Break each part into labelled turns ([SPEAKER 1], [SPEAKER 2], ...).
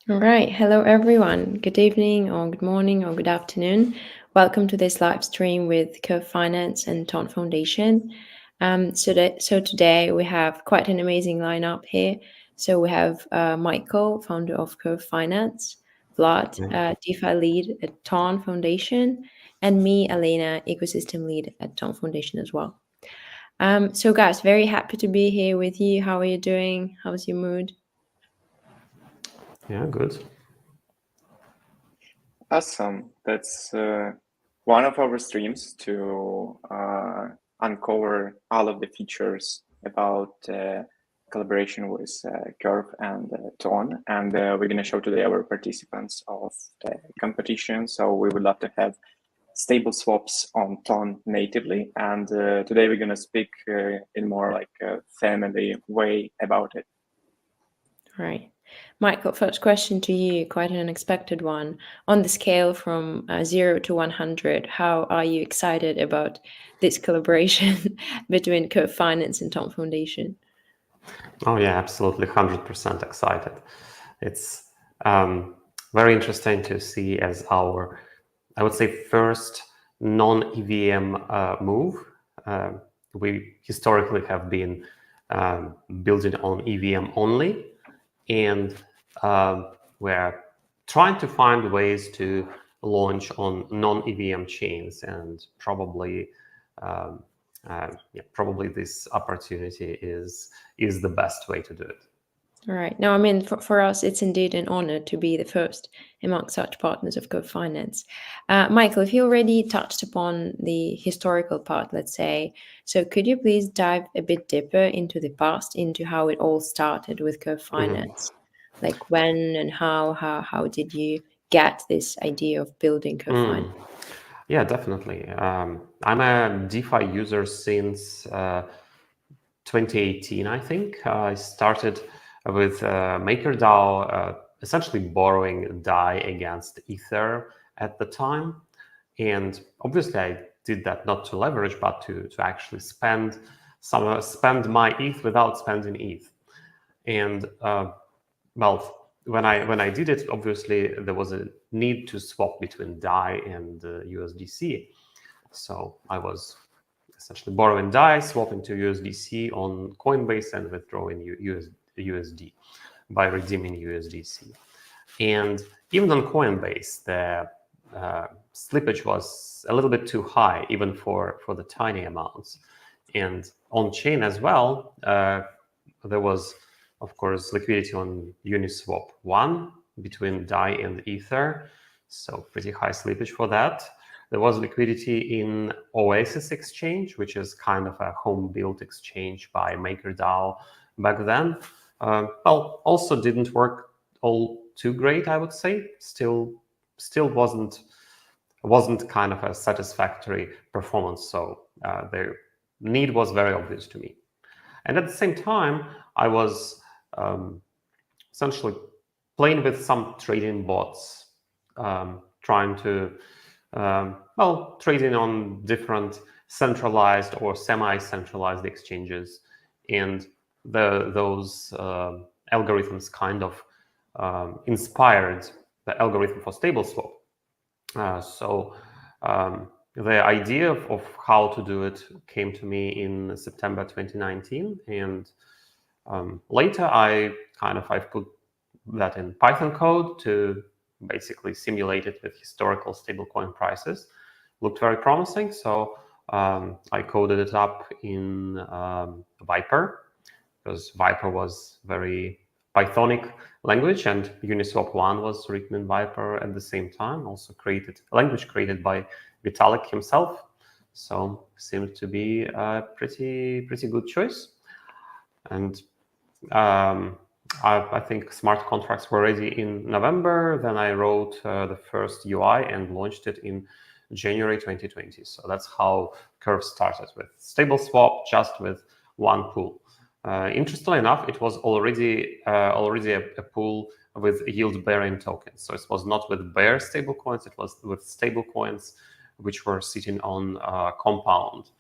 [SPEAKER 1] All right. Hello, everyone. Good evening, or good morning, or good afternoon. Welcome to this live stream with Curve Finance and Ton Foundation. So today we have quite an amazing lineup here. So we have Michael, founder of Curve Finance, Vlad,
[SPEAKER 2] Yeah.
[SPEAKER 1] DeFi lead at Ton Foundation, and me, Elena, ecosystem lead at Ton Foundation as well. So guys, very happy to be here with you. How are you doing? How's your mood?
[SPEAKER 2] Yeah, good.
[SPEAKER 3] Awesome. That's one of our streams to uncover all of the features about collaboration with Curve and Tone. And we're going to show today our participants of the competition. So we would love to have stable swaps on Tone natively. And today we're going to speak in more like a family way about it.
[SPEAKER 1] Right. Michael, first question to you, quite an unexpected one. On the scale from 0 to 100, how are you excited about this collaboration between Curve Finance and Tom Foundation?
[SPEAKER 2] Oh yeah, absolutely, 100% excited. It's very interesting to see as our, I would say, first non-EVM move. We historically have been building on EVM only, and we're trying to find ways to launch on non-EVM chains, and probably probably this opportunity is the best way to do it.
[SPEAKER 1] All right. No, I mean, for us, it's indeed an honor to be the first among such partners of Curve Finance. Michael, if you already touched upon the historical part, let's say, so could you please dive a bit deeper into the past, into how it all started with Curve Finance? Like when and how did you get this idea of building Curve Finance?
[SPEAKER 2] Yeah, definitely. I'm a DeFi user since 2018, I think. I started with MakerDAO, essentially borrowing DAI against Ether at the time. And obviously, I did that not to leverage, but to actually spend my ETH without spending ETH. And well, when I did it, obviously there was a need to swap between DAI and USDC. So I was essentially borrowing DAI, swapping to USDC on Coinbase, and withdrawing USD by redeeming USDC. And even on Coinbase, the slippage was a little bit too high, even for the tiny amounts. And on chain as well, there was, of course, liquidity on Uniswap 1 between DAI and Ether, so pretty high slippage for that. There was liquidity in Oasis Exchange, which is kind of a home-built exchange by MakerDAO back then. Well, also didn't work all too great, I would say. Still wasn't kind of a satisfactory performance. So the need was very obvious to me. And at the same time, I was essentially playing with some trading bots, trying to, trading on different centralized or semi-centralized exchanges. And those algorithms kind of inspired the algorithm for StableSwap. So the idea of how to do it came to me in September 2019, and later I've put that in Python code to basically simulate it with historical stablecoin prices. Looked very promising, so I coded it up in Viper, because Viper was very Pythonic language, and Uniswap 1 was written in Viper at the same time, also a language created by Vitalik himself. So seemed to be a pretty good choice. And I think smart contracts were ready in November. Then I wrote the first UI and launched it in January 2020. So that's how Curve started, with StableSwap, just with one pool. Interestingly enough, it was already a pool with yield-bearing tokens. So it was not with bare stablecoins; it was with stablecoins which were sitting on Compound.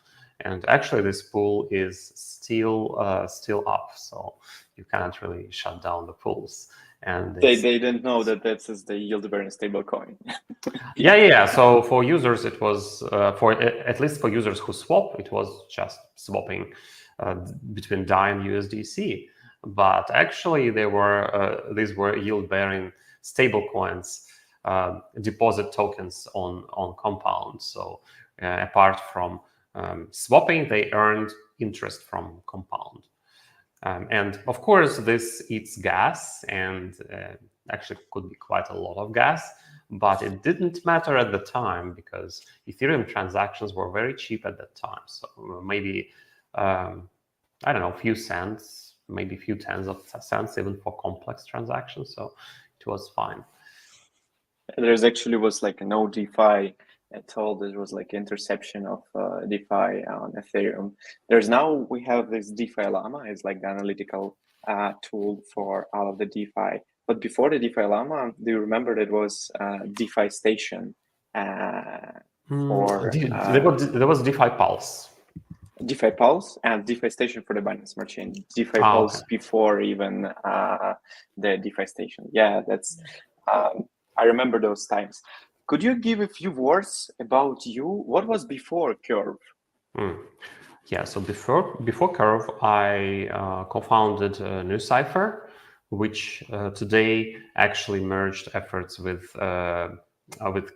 [SPEAKER 2] And actually, this pool is still up, so you cannot really shut down the pools. and
[SPEAKER 3] they didn't know that this is the yield-bearing stablecoin.
[SPEAKER 2] yeah. So for users, it was at least for users who swap, it was just swapping between DAI and USDC. But actually, these were yield-bearing stablecoins, deposit tokens on Compound. So apart from swapping, they earned interest from Compound. And of course, this eats gas, and actually could be quite a lot of gas, but it didn't matter at the time because Ethereum transactions were very cheap at that time. So maybe, I don't know, a few cents, maybe a few tens of cents, even for complex transactions. So it was fine.
[SPEAKER 3] There's actually was like no DeFi at all. There was like interception of DeFi on Ethereum. We have this DeFi Llama. It's like the analytical tool for all of the DeFi. But before the DeFi Llama, do you remember it was DeFi Station?
[SPEAKER 2] There was DeFi Pulse.
[SPEAKER 3] DeFi Pulse and DeFi Station for the Binance Smart Chain. DeFi Pulse
[SPEAKER 2] okay.
[SPEAKER 3] before even the DeFi Station. Yeah, that's. I remember those times. Could you give a few words about you? What was before Curve?
[SPEAKER 2] Yeah, so before Curve, I co-founded NewCipher, which today actually merged efforts with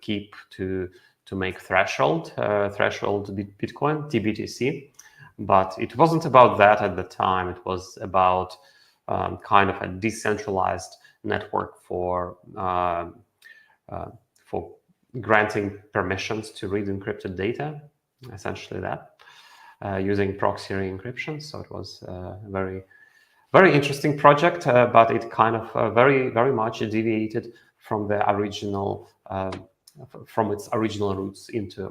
[SPEAKER 2] Keep to make Threshold Bitcoin, TBTC. But it wasn't about that at the time. It was about kind of a decentralized network for granting permissions to read encrypted data, essentially that, using proxy encryption. So it was a very, very interesting project, but it kind of very, very much deviated from the original, from its original roots into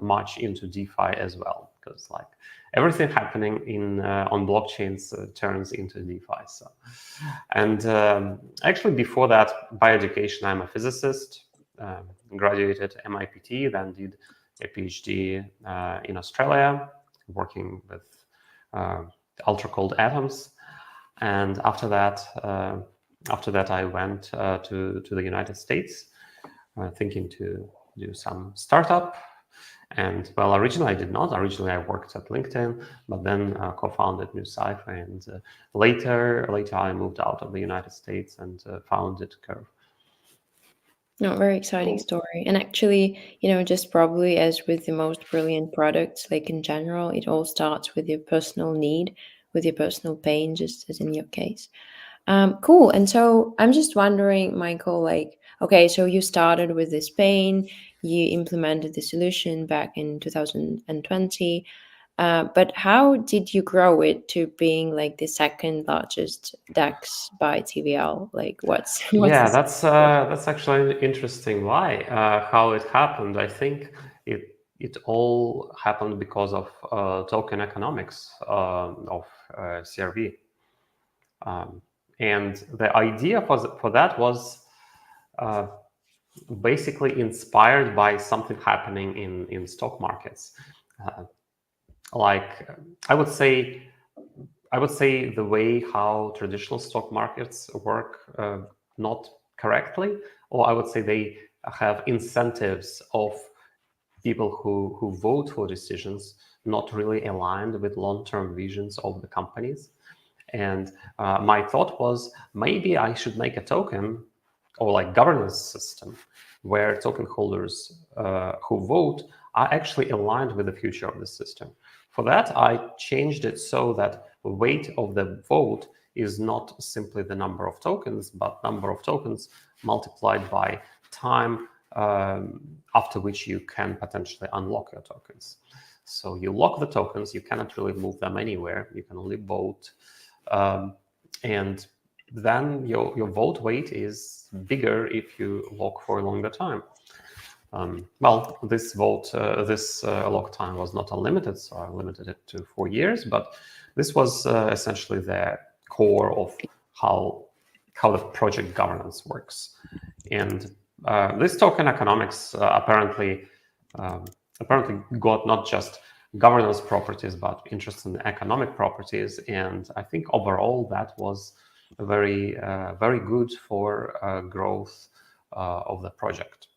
[SPEAKER 2] DeFi as well, because like everything happening on blockchains turns into DeFi. So, and actually before that, by education, I'm a physicist. Graduated MIT, then did a PhD in Australia, working with ultra cold atoms, and after that, I went to the United States, thinking to do some startup. And well, originally I did not. Originally I worked at LinkedIn, but then co-founded NewCipher, and later I moved out of the United States and founded Curve.
[SPEAKER 1] No, very exciting story. And actually, just probably as with the most brilliant products, like in general, it all starts with your personal need, with your personal pain, just as in your case. Cool. And so I'm just wondering, Michael, like, okay, so you started with this pain, you implemented the solution back in 2020. But how did you grow it to being like the second largest DEX by TVL? Like, what's
[SPEAKER 2] yeah,
[SPEAKER 1] the
[SPEAKER 2] that's actually interesting. Why? How it happened? I think it all happened because of token economics of CRV, and the idea for that was basically inspired by something happening in stock markets. Like I would say the way how traditional stock markets work not correctly, or I would say they have incentives of people who vote for decisions not really aligned with long-term visions of the companies. And my thought was maybe I should make a token or like governance system where token holders who vote are actually aligned with the future of the system. For that, I changed it so that the weight of the vote is not simply the number of tokens, but number of tokens multiplied by time after which you can potentially unlock your tokens. So you lock the tokens, you cannot really move them anywhere. You can only vote. And then your vote weight is bigger if you lock for a longer time. Well, this lock time was not unlimited, so I limited it to 4 years. But this was essentially the core of how the project governance works. And this token economics apparently got not just governance properties, but interest in economic properties. And I think overall that was very very good for growth of the project.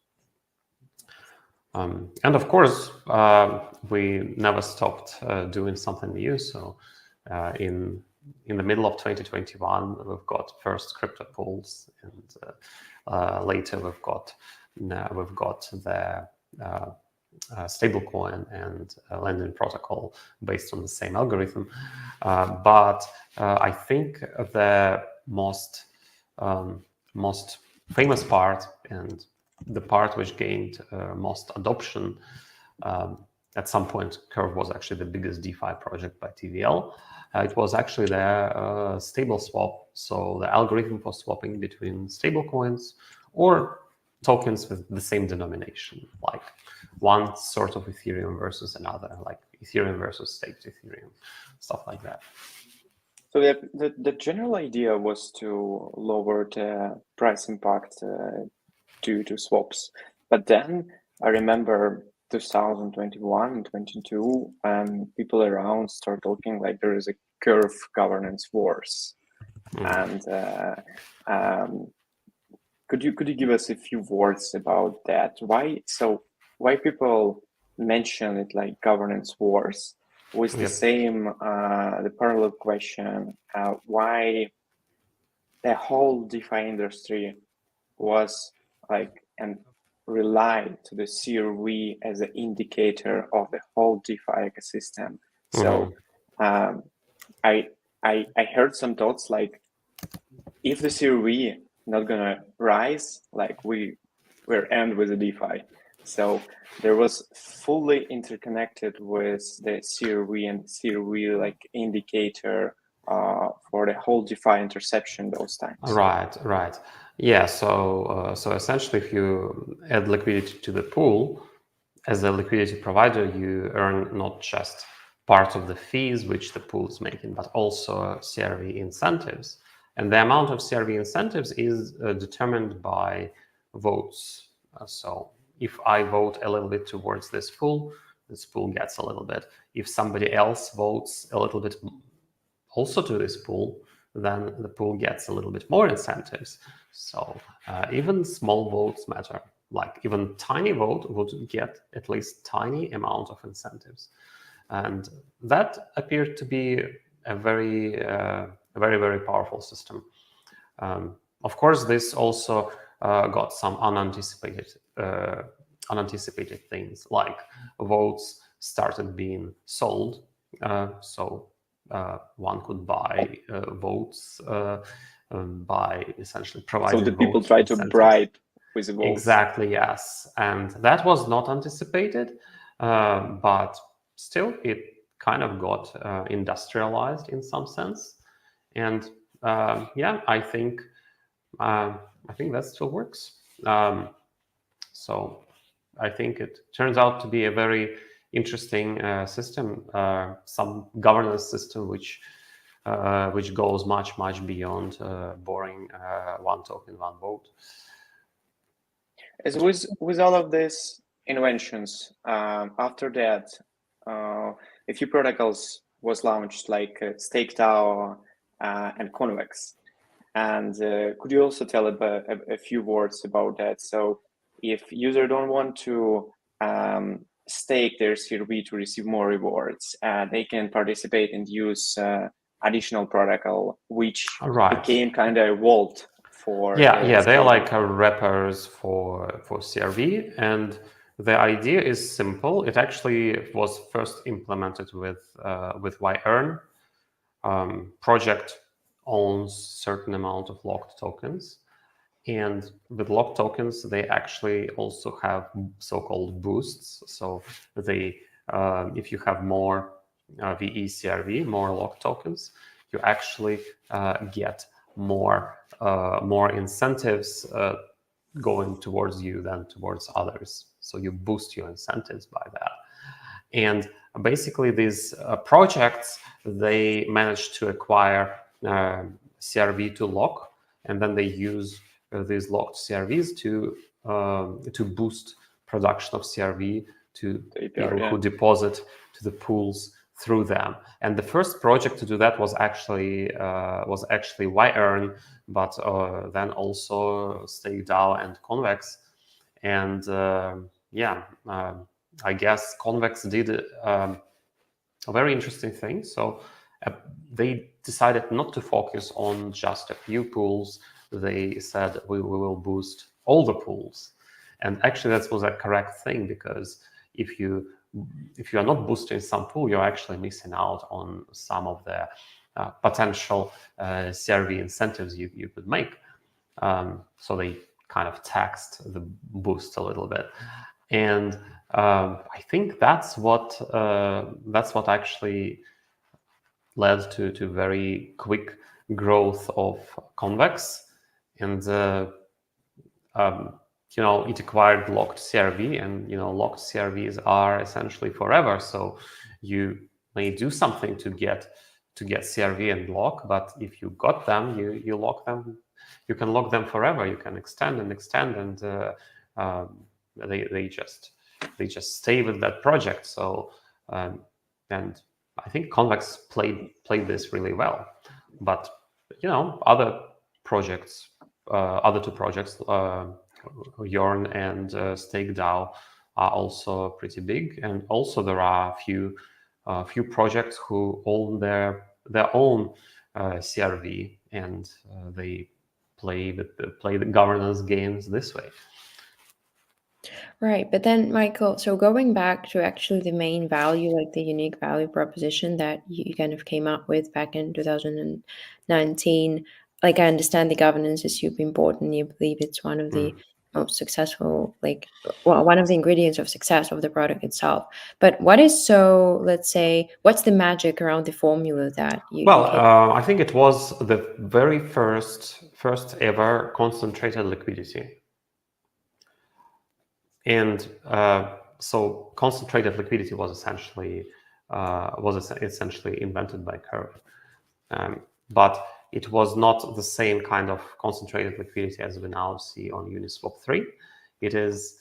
[SPEAKER 2] And of course, we never stopped doing something new. So in the middle of 2021, we've got first crypto pools, and later we've got the stablecoin and lending protocol based on the same algorithm. But I think the most famous part, and the part which gained most adoption, at some point, Curve was actually the biggest DeFi project by TVL. It was actually the stable swap, so the algorithm for swapping between stablecoins or tokens with the same denomination, like one sort of Ethereum versus another, like Ethereum versus staked Ethereum, stuff like that.
[SPEAKER 3] So the general idea was to lower the price impact due to swaps. But then I remember 2021 and 22, and people around start talking like there is a curve governance wars. And could you give us a few words about that? Why people mention it like governance wars? With the same the parallel question, why the whole DeFi industry was like and relied to the CRV as an indicator of the whole DeFi ecosystem. So I heard some thoughts like, if the CRV not gonna rise, like we're end with the DeFi. So there was fully interconnected with the CRV and CRV like indicator for the whole DeFi interception those times.
[SPEAKER 2] Right. Yeah. So essentially, if you add liquidity to the pool, as a liquidity provider, you earn not just part of the fees which the pool is making, but also CRV incentives. And the amount of CRV incentives is determined by votes. So if I vote a little bit towards this pool gets a little bit. If somebody else votes a little bit also to this pool, then the pool gets a little bit more incentives. So even small votes matter. Like even tiny vote would get at least tiny amount of incentives. And that appeared to be a very, very powerful system. Of course, this also got some unanticipated things, like votes started being sold. So one could buy votes by essentially providing.
[SPEAKER 3] So the people try to bribe with the votes.
[SPEAKER 2] Exactly, yes, and that was not anticipated, but still, it kind of got industrialized in some sense, and yeah, I think that still works. So I think it turns out to be a very interesting system, some governance system which goes much beyond boring one token, one vote.
[SPEAKER 3] As with all of these inventions, after that, a few protocols was launched like StakeDAO and Convex. And could you also tell a few words about that? So if user don't want to stake their CRV to receive more rewards, they can participate and use additional protocol, which became kind of a vault for
[SPEAKER 2] they're like wrappers for CRV, and the idea is simple. It actually was first implemented with YEarn. Project owns certain amount of locked tokens, and with locked tokens they actually also have so-called boosts. So they if you have more VE CRV, more locked tokens, you actually get more incentives going towards you than towards others. So you boost your incentives by that. And basically these projects, they manage to acquire CRV to lock, and then they use these locked CRVs to boost production of CRV to people who deposit to the pools through them. And the first project to do that was actually YEarn, but then also StakeDAO and Convex. And I guess Convex did a very interesting thing. So they decided not to focus on just a few pools. They said we will boost all the pools. And actually that was a correct thing, because if you are not boosting some pool, you're actually missing out on some of the potential CRV incentives you could make. So they kind of taxed the boost a little bit, and I think that's what actually led to very quick growth of Convex, and it acquired locked CRV, and locked CRVs are essentially forever. So you may do something to get CRV and lock, but if you got them, you lock them. You can lock them forever. You can extend, and they just stay with that project. So and I think Convex played this really well. But other projects, other two projects, YEarn and StakeDAO, are also pretty big, and also there are a few projects who own their own CRV, and they play the governance games this way.
[SPEAKER 1] Right. But then, Michael, so going back to actually the main value, like the unique value proposition that you kind of came up with back in 2019, like I understand the governance is super important. You believe it's one of the most successful, one of the ingredients of success of the product itself. But what is let's say, what's the magic around the formula that you
[SPEAKER 2] I think it was the very first ever concentrated liquidity. And so concentrated liquidity was essentially invented by Curve, but it was not the same kind of concentrated liquidity as we now see on Uniswap 3. It is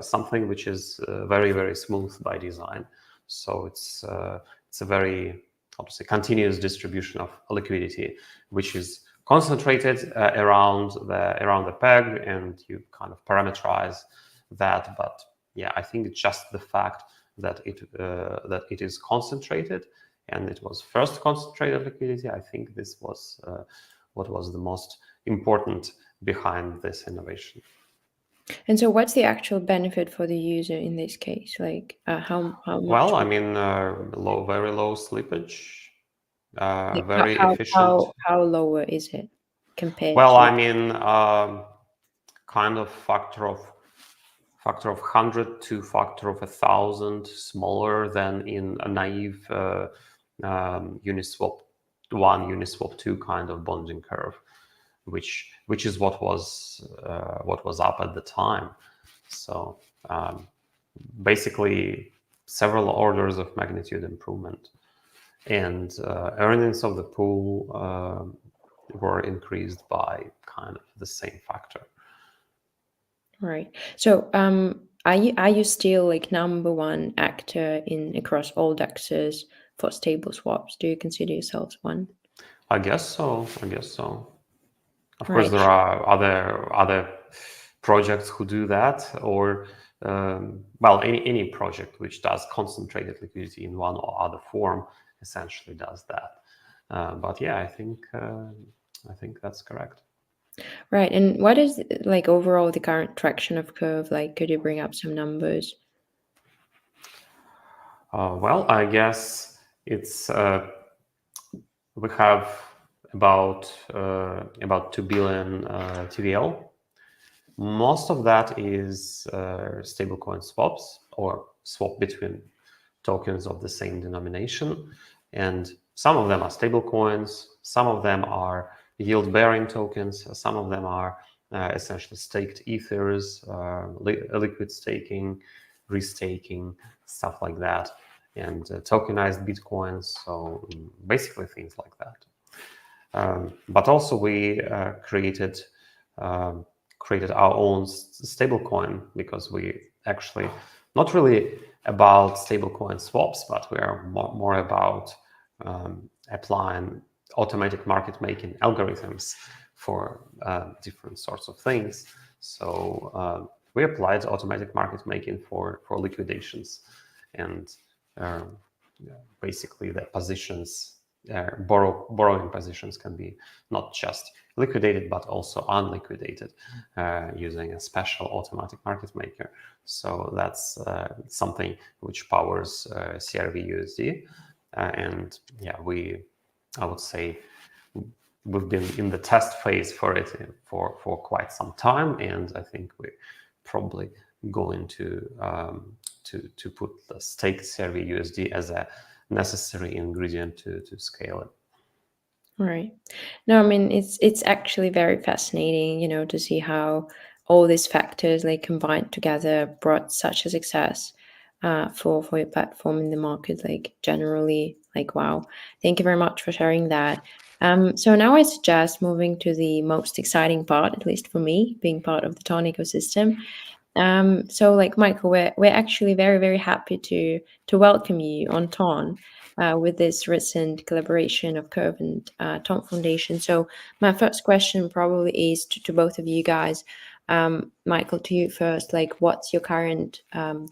[SPEAKER 2] something which is very, very smooth by design. So it's a very, obviously, continuous distribution of liquidity, which is concentrated around the peg, and you kind of parameterize that. But yeah, I think it's just the fact that it is concentrated, and it was first concentrated liquidity. I think this was what was the most important behind this innovation.
[SPEAKER 1] And so, what's the actual benefit for the user in this case? Like, how much?
[SPEAKER 2] Well, I mean, very low slippage,
[SPEAKER 1] Like,
[SPEAKER 2] very efficient.
[SPEAKER 1] How lower is it compared?
[SPEAKER 2] Well,
[SPEAKER 1] to...
[SPEAKER 2] I mean, kind of factor of 100 to factor of 1,000 smaller than in a naive Uniswap 1, Uniswap 2 kind of bonding curve, which is what was up at the time. So basically, several orders of magnitude improvement, and earnings of the pool were increased by kind of the same factor.
[SPEAKER 1] Right. So, are you still like number one actor across all DEXs for stable swaps? Do you consider yourselves one?
[SPEAKER 2] I guess so. Of course, there are other projects who do that, or any project which does concentrated liquidity in one or other form essentially does that. But yeah, I think that's correct.
[SPEAKER 1] Right. And what is like overall the current traction of Curve? Like, could you bring up some numbers?
[SPEAKER 2] Well, I guess it's we have about 2 billion TVL. Most of that is stablecoin swaps, or swap between tokens of the same denomination, and some of them are stablecoins, some of them are yield-bearing tokens, some of them are essentially staked ethers, liquid staking, restaking, stuff like that, and tokenized bitcoins. So basically things like that. But also we created our own stablecoin, because we actually not really about stablecoin swaps, but we are more about applying automatic market making algorithms for different sorts of things. So we applied automatic market making for liquidations, and basically the positions, borrowing positions can be not just liquidated but also unliquidated using a special automatic market maker. So that's something which powers CRV-USD, and yeah, I would say we've been in the test phase for it for quite some time, and I think we're probably going to put the staked CRV-USD as a necessary ingredient to scale it.
[SPEAKER 1] Right. No, I mean it's actually very fascinating, to see how all these factors like combined together brought such a success for your platform in the market, like generally. Like, wow. Thank you very much for sharing that. So now I suggest moving to the most exciting part, at least for me, being part of the Ton ecosystem. So like Michael, we're actually very, very happy to welcome you on Ton with this recent collaboration of Curve and Ton Foundation. So my first question probably is to both of you guys. Michael, to you first. Like, what's your current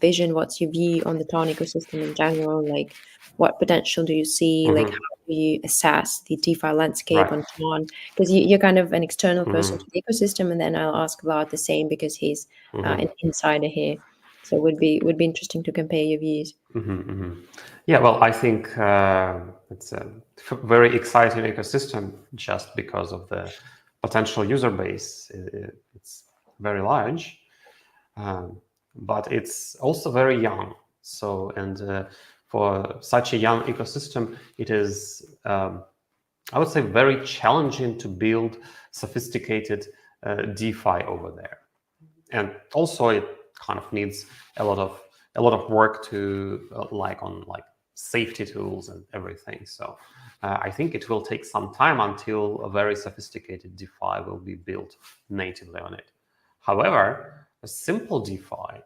[SPEAKER 1] vision? What's your view on the Ton ecosystem in general? Like, what potential do you see? Like, how do you assess the DeFi landscape
[SPEAKER 2] Right.
[SPEAKER 1] on Ton? Because you're kind of an external person
[SPEAKER 2] Mhm.
[SPEAKER 1] to the ecosystem, and then I'll ask Vlad the same because he's
[SPEAKER 2] Mhm.
[SPEAKER 1] an insider here. So would be interesting to compare your views.
[SPEAKER 2] Yeah, well, I think it's a very exciting ecosystem just because of the potential user base. It's very large, but it's also very young. So, and for such a young ecosystem, it is, I would say, very challenging to build sophisticated DeFi over there. And also, it kind of needs a lot of work to on safety tools and everything. So I think it will take some time until a very sophisticated DeFi will be built natively on it. However, a simple DeFi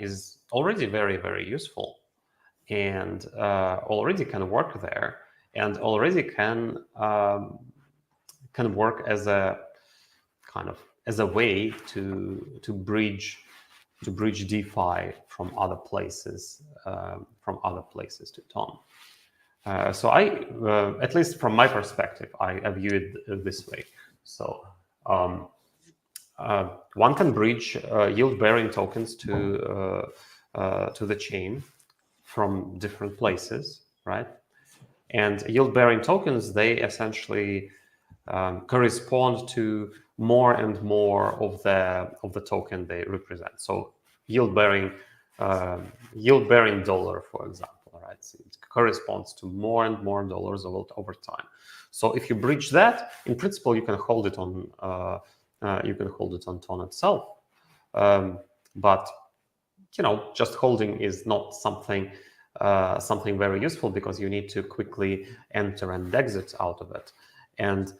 [SPEAKER 2] is already very, very useful, and already can work there, and already can work as a kind of as a way to bridge DeFi from other places to Ton. So I, at least from my perspective, I view it this way. So one can bridge yield-bearing tokens to the chain from different places, right? And yield-bearing tokens, they essentially correspond to more and more of the token they represent. So yield-bearing dollar, for example, right? So it corresponds to more and more dollars over time. So if you bridge that, in principle, you can hold it on Ton itself. But just holding is not something very useful, because you need to quickly enter and exit out of it, and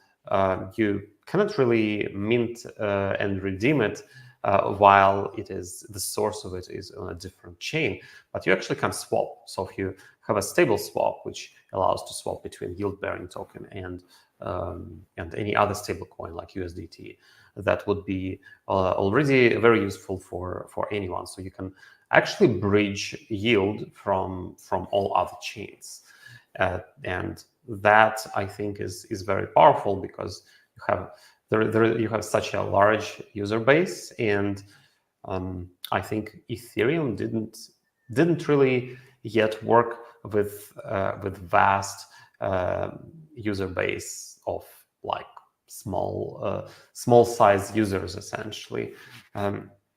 [SPEAKER 2] you cannot really mint and redeem it while the source of it is on a different chain. But you actually can swap. So if you have a stable swap, which allows to swap between yield-bearing token and any other stable coin like USDT, that would be already very useful for anyone. So you can actually bridge yield from all other chains, and that, I think, is very powerful, because you have such a large user base, and I think Ethereum didn't really yet work with vast user base of like small size users, essentially.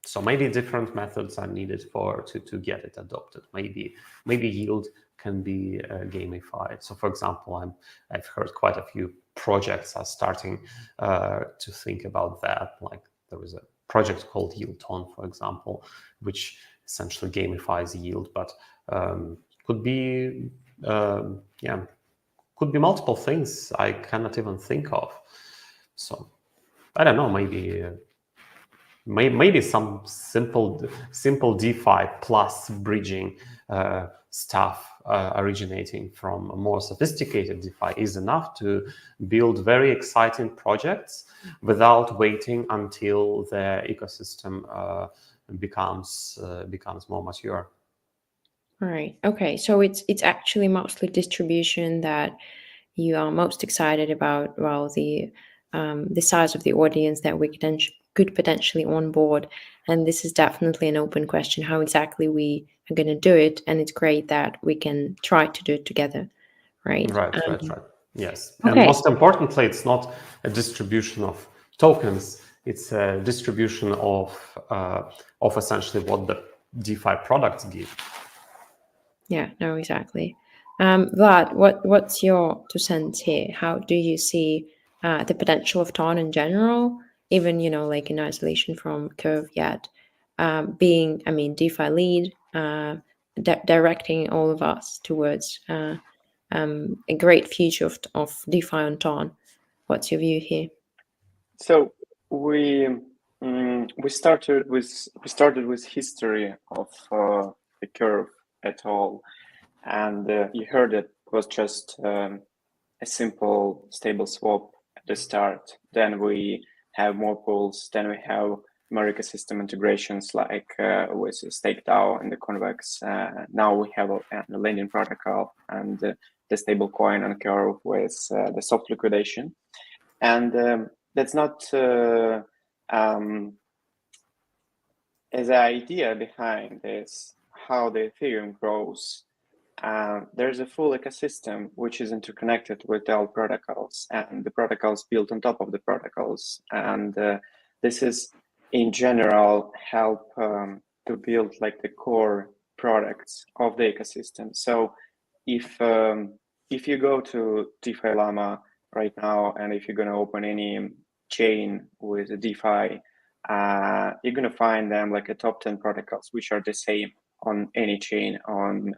[SPEAKER 2] So maybe different methods are needed to get it adopted. Maybe yield can be gamified. So, for example, I've heard quite a few projects are starting to think about that. Like, there is a project called YieldTon, for example, which essentially gamifies yield, but could be multiple things I cannot even think of. So I don't know, maybe maybe some simple DeFi plus bridging stuff originating from a more sophisticated DeFi is enough to build very exciting projects without waiting until the ecosystem becomes more mature.
[SPEAKER 1] Right. Okay. So it's actually mostly distribution that you are most excited about. Well, the size of the audience that we could potentially onboard, and this is definitely an open question how exactly we are going to do it. And it's great that we can try to do it together. Right.
[SPEAKER 2] Right. Yes. And
[SPEAKER 1] Okay.
[SPEAKER 2] most importantly, it's not a distribution of tokens. It's a distribution of essentially what the DeFi products give.
[SPEAKER 1] Yeah, no, exactly. Vlad, what's your 2 cents here? How do you see the potential of Ton in general, even like in isolation from Curve yet, being, I mean, DeFi lead, directing all of us towards a great future of DeFi on Ton. What's your view here?
[SPEAKER 3] So we started with history of the Curve at all, and you heard it was just a simple stable swap at the start. Then we have more pools. Then we have more ecosystem integrations like with StakeDAO and the Convex. Now we have a lending protocol and the stable coin on Curve with the soft liquidation. And that's not as the idea behind this, how the Ethereum grows. There's a full ecosystem which is interconnected with all protocols, and the protocols built on top of the protocols. And this is, in general, help to build like the core products of the ecosystem. So if you go to DeFi Llama right now, and if you're going to open any chain with a DeFi, you're going to find them like a top 10 protocols, which are the same on any chain, on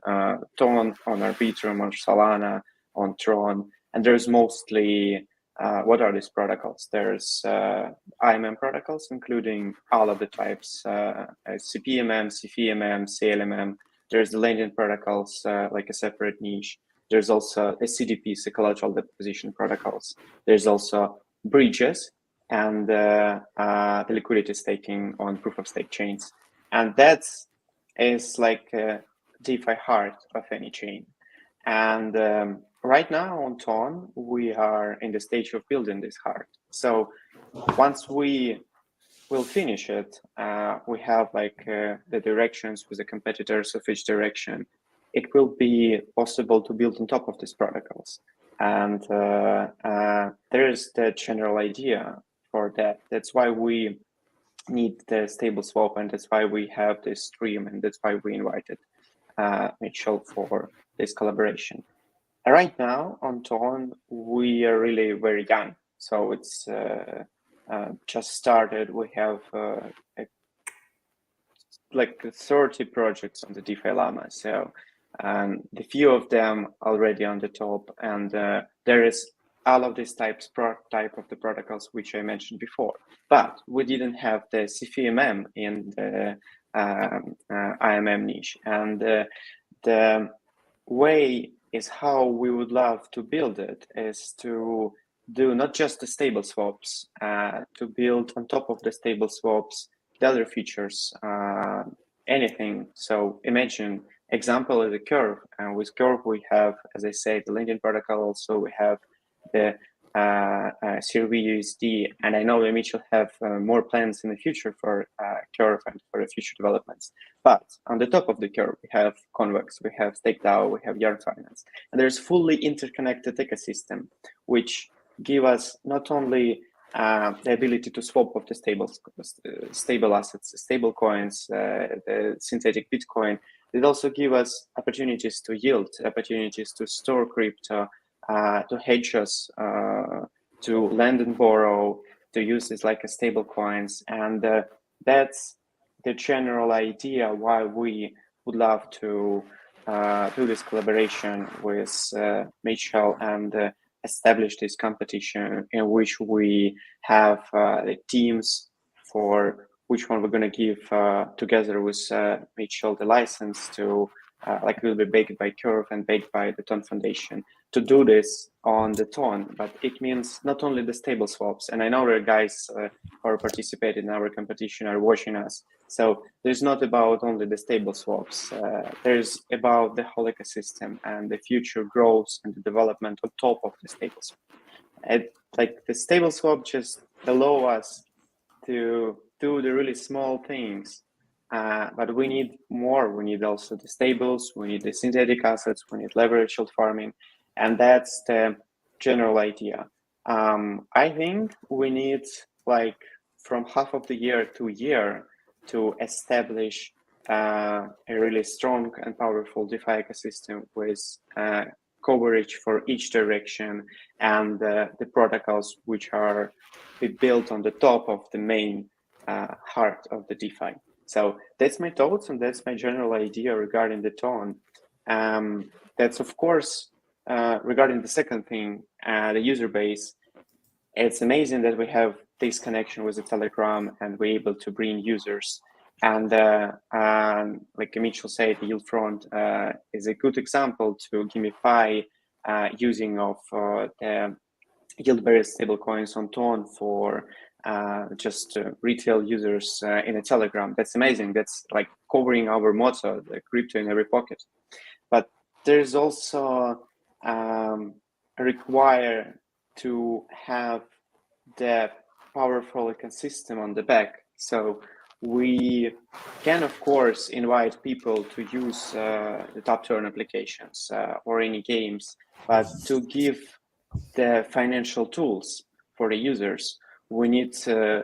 [SPEAKER 3] Ton, on Arbitrum, on Solana, on Tron. And there's mostly, what are these protocols? There's IMM protocols, including all of the types, CPMM, CFMM, CLMM. There's the lending protocols, like a separate niche. There's also a CDP, collateral deposition protocols. There's also bridges and the liquidity staking on proof of stake chains. And that's like DeFi heart of any chain. And right now on Ton, we are in the stage of building this heart. So once we will finish it, we have like the directions with the competitors of each direction. It will be possible to build on top of these protocols. And there is the general idea for that. That's why we need the stable swap, and that's why we have this stream, and that's why we invited Mitchell for this collaboration. Right now on Ton, we are really very young. So it's just started. We have like 30 projects on the DeFi Llama. So the few of them already on the top, and there is all of these type of the protocols which I mentioned before, but we didn't have the CFMM in the IMM niche. And the way is how we would love to build it is to do not just the stable swaps, to build on top of the stable swaps the other features, anything. So imagine example is a Curve, and with Curve we have, as I said, the lending protocol. Also we have the CRV-USD, and I know that Mitchell have more plans in the future for Curve and for the future developments. But on the top of the Curve, we have Convex, we have StakeDAO, we have Yarn Finance, and there's fully interconnected ecosystem, which give us not only the ability to swap of the stable assets, stable coins, the synthetic Bitcoin. It also give us opportunities to yield, opportunities to store crypto, to hedge us, to lend and borrow, to use this like a stable coins. And that's the general idea why we would love to do this collaboration with Mitchell and establish this competition in which we have the teams for which one we're going to give together with Mitchell the license to like will be baked by Curve and baked by the Ton Foundation to do this on the Ton. But it means not only the stable swaps, and I know the guys who are participating in our competition are watching us. So there's not about only the stable swaps. There's about the whole ecosystem and the future growth and the development on top of the stable swap. Like the stable swap just allow us to do the really small things, but we need more. We need also the stables, we need the synthetic assets, we need leverage yield farming, and that's the general idea. I think we need like from half of the year to year to establish a really strong and powerful DeFi ecosystem with coverage for each direction and the protocols which are built on the top of the main heart of the DeFi. So that's my thoughts and that's my general idea regarding the Ton. That's of course regarding the second thing, the user base. It's amazing that we have this connection with the Telegram and we're able to bring users. And like Mitchell said, Yieldfront is a good example to gamify using of the yield-based stablecoins on Ton for just retail users in a Telegram. That's amazing. That's like covering our motto, the crypto in every pocket. But there's also require to have the powerful ecosystem on the back. So we can, of course, invite people to use the top turn applications or any games, but to give the financial tools for the users, we need to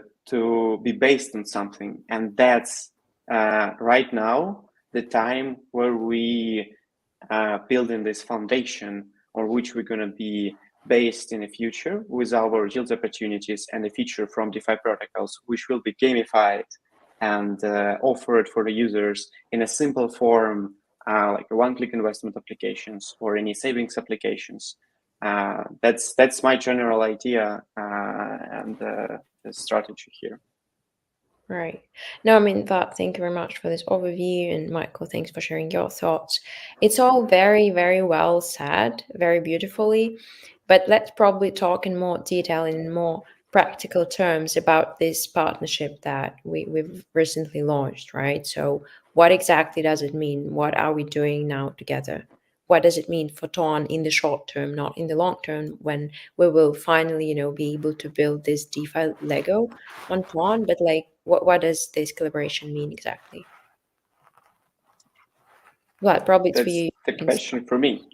[SPEAKER 3] be based on something. And that's right now the time where we building this foundation on which we're going to be based in the future with our yield opportunities and the feature from DeFi protocols, which will be gamified and offered for the users in a simple form, like one-click investment applications or any savings applications. That's my general idea and the strategy here.
[SPEAKER 1] Right. No, I mean, thank you very much for this overview. And Michael, thanks for sharing your thoughts. It's all very, very well said, very beautifully. But let's probably talk in more detail, in more practical terms about this partnership that we've recently launched, right? So what exactly does it mean? What are we doing now together? What does it mean for Ton in the short term, not in the long term, when we will finally, be able to build this DeFi Lego on Ton? But like, what does this collaboration mean exactly? Well, probably it's
[SPEAKER 3] That's
[SPEAKER 1] for you.
[SPEAKER 3] the question for me.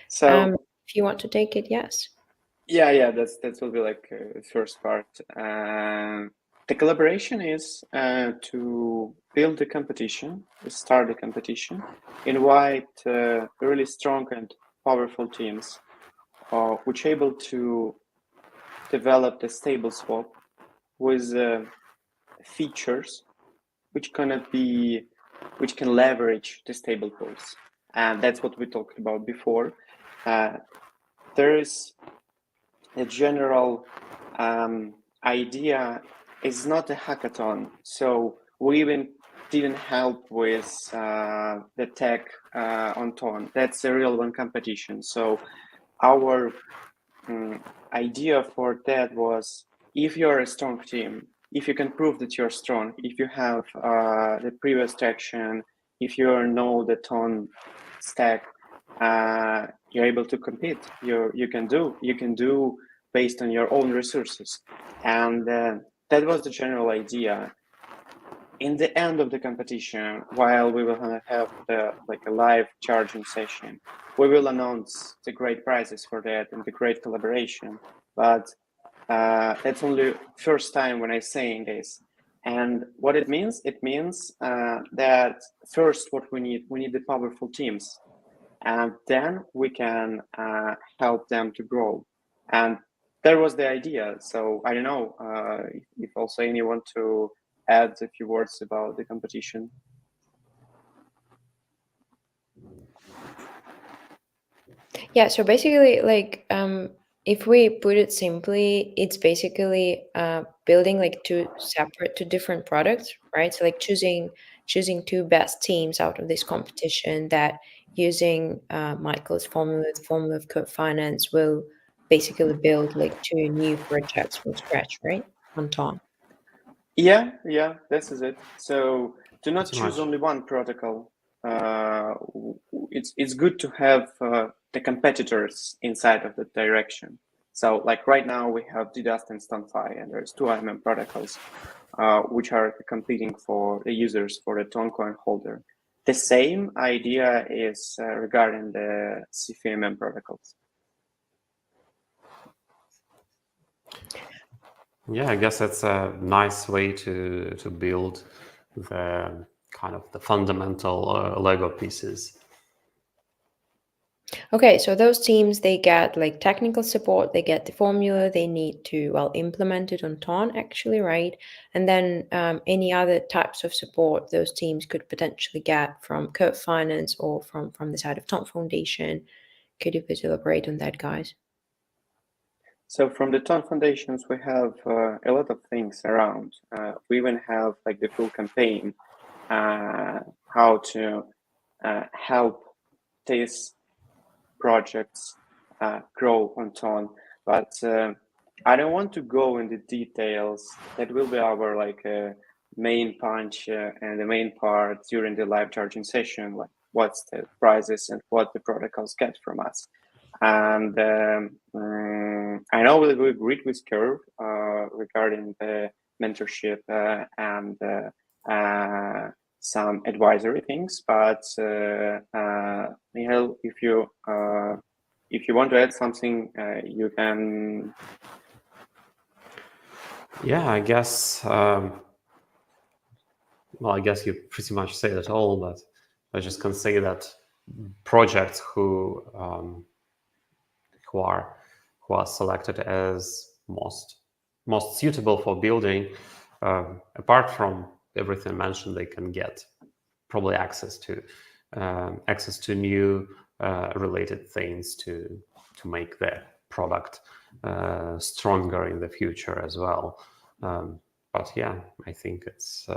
[SPEAKER 3] So
[SPEAKER 1] if you want to take it, yes.
[SPEAKER 3] Yeah, that will be like the first part. The collaboration is to build the competition, start the competition, invite really strong and powerful teams, which are able to develop the stable swap with features which can leverage the stable pools, and that's what we talked about before. There is a general idea is not a hackathon, so we even didn't help with the tech on Ton. That's a real one competition. So our idea for that was, if you're a strong team, if you can prove that you're strong, if you have the previous traction, if you know the Ton stack, you're able to compete. You can do based on your own resources, and that was the general idea. In the end of the competition, while we will have a live charging session, we will announce the great prizes for that and the great collaboration. But that's only first time when I'm saying this. And what it means that first, what we need the powerful teams, and then we can help them to grow. And that was the idea. So I don't know if also anyone to add a few words about the competition.
[SPEAKER 1] Yeah, so basically, like, if we put it simply, it's basically building like two different products, right? So like choosing two best teams out of this competition that using Michael's formula, the formula of code finance, will basically build like two new projects from scratch, right? On Ton.
[SPEAKER 3] Yeah, this is it. So do not
[SPEAKER 2] Pretty
[SPEAKER 3] choose
[SPEAKER 2] much.
[SPEAKER 3] only one protocol. It's good to have the competitors inside of the direction. So like right now we have DDoS and StonFi, and there's two IMM protocols which are competing for the users for the Toncoin holder. The same idea is regarding the CFMM protocols.
[SPEAKER 2] Yeah, I guess that's a nice way to build the kind of the fundamental Lego pieces.
[SPEAKER 1] Okay, so those teams, they get like technical support, they get the formula, they need to, well, implement it on Ton actually, right? And then any other types of support those teams could potentially get from Code Finance or from the side of Ton Foundation. Could you please elaborate on that, guys?
[SPEAKER 3] So from the Ton Foundations, we have a lot of things around. We even have like the full campaign, how to help these projects grow on Ton. But I don't want to go in the details. That will be our like main punch and the main part during the live charging session, like what's the prizes and what the protocols get from us. And I know that we agreed with Curve regarding the mentorship and some advisory things. But Mihail, if you want to add something, you can.
[SPEAKER 2] Yeah, I guess. Well, I guess you pretty much said it all, but I just can say that projects who are selected as most suitable for building, apart from everything mentioned, they can get probably access to new related things to make their product stronger in the future as well. But yeah, I think it's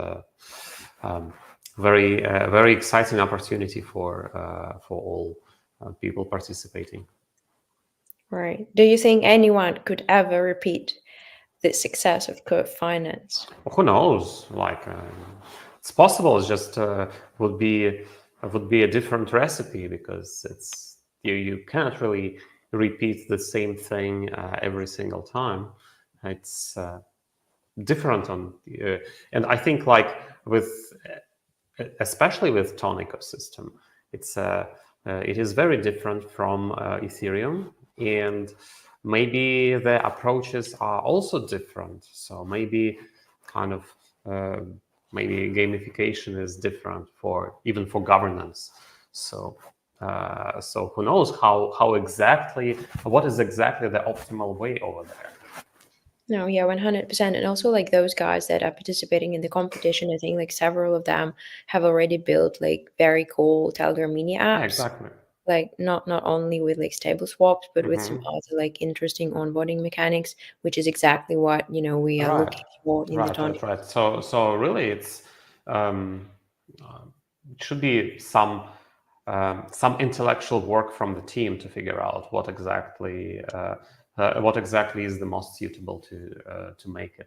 [SPEAKER 2] very exciting opportunity for all people participating.
[SPEAKER 1] Right. Do you think anyone could ever repeat the success of Code Finance?
[SPEAKER 2] Well, who knows? Like, it's possible. It's just would be a different recipe, because it's you cannot really repeat the same thing every single time. It's different on, and I think like with especially with Ton ecosystem, it is very different from Ethereum, and maybe the approaches are also different. So maybe kind of maybe gamification is different even for governance. So so who knows what is exactly the optimal way over there.
[SPEAKER 1] No, yeah, 100%. And also, like those guys that are participating in the competition, I think like several of them have already built like very cool Telegram mini apps.
[SPEAKER 2] Yeah, exactly.
[SPEAKER 1] Like not only with like stable swaps, but with some
[SPEAKER 2] Mhm.
[SPEAKER 1] other like interesting onboarding mechanics, which is exactly what we are looking for in the Ton.
[SPEAKER 2] Right. So really, it's it should be some intellectual work from the team to figure out what exactly is the most suitable to make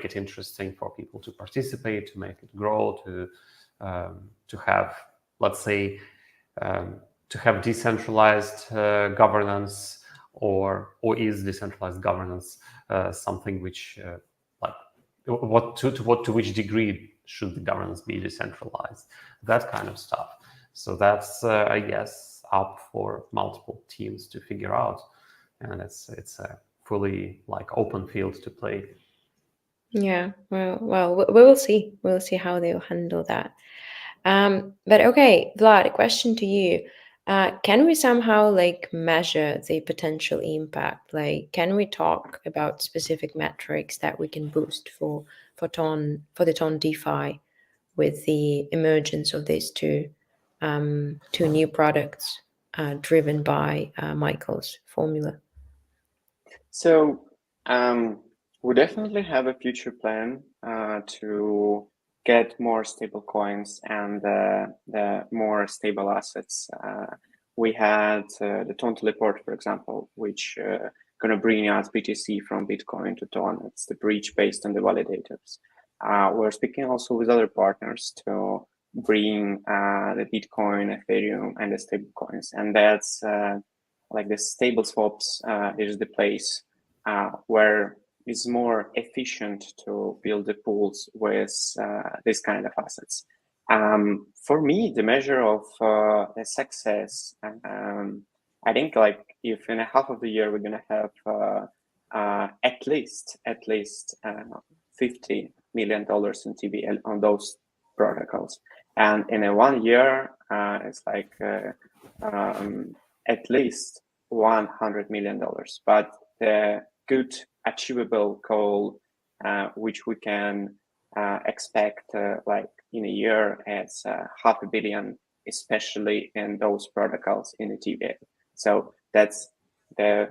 [SPEAKER 2] it interesting for people to participate, to make it grow, to have, let's say, to have decentralized governance, or is decentralized governance something which like to which degree should the governance be decentralized, that kind of stuff. So that's I guess up for multiple teams to figure out, and it's a fully like open field to play.
[SPEAKER 1] Yeah, well, we will see. We'll see how they'll handle that. But okay, Vlad, a question to you. Can we somehow like measure the potential impact? Like, can we talk about specific metrics that we can boost for the Ton DeFi with the emergence of these two new products driven by Michael's formula?
[SPEAKER 3] So we definitely have a future plan to get more stable coins and the more stable assets. We had the Ton teleport, for example, which going to bring us BTC from Bitcoin to Ton. It's the bridge based on the validators. We're speaking also with other partners to bring the Bitcoin, Ethereum, and the stable coins, and that's like the stable swaps is the place where it's more efficient to build the pools with this kind of assets. For me, the measure of the success, I think like if in a half of the year we're gonna have at least $50 million in TVL on those protocols, and in a 1 year it's like at least $100 million. But the good achievable goal, which we can expect like in a year, as $500 million, especially in those protocols in the TVL. So that's the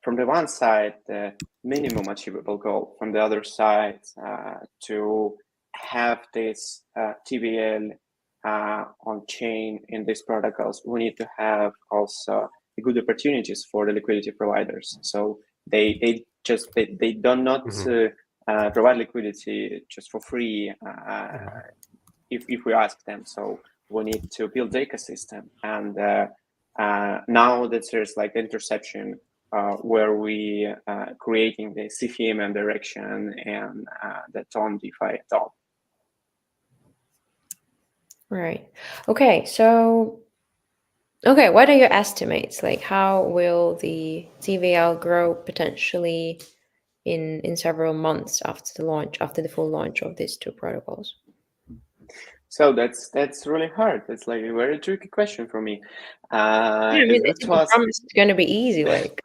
[SPEAKER 3] from the one side, the minimum achievable goal. From the other side, to have this TVL on chain in these protocols, we need to have also good opportunities for the liquidity providers. So they do not provide liquidity just for free if we ask them. So we need to build the ecosystem, and now that there's like interception where we creating the CFM direction and the Ton DeFi at all.
[SPEAKER 1] Right. Okay. So, okay, what are your estimates? Like, how will the TVL grow potentially in several months after the launch, after the full launch of these two protocols?
[SPEAKER 3] So that's really hard. It's like a very tricky question for me.
[SPEAKER 1] I mean, it's going to be easy, like.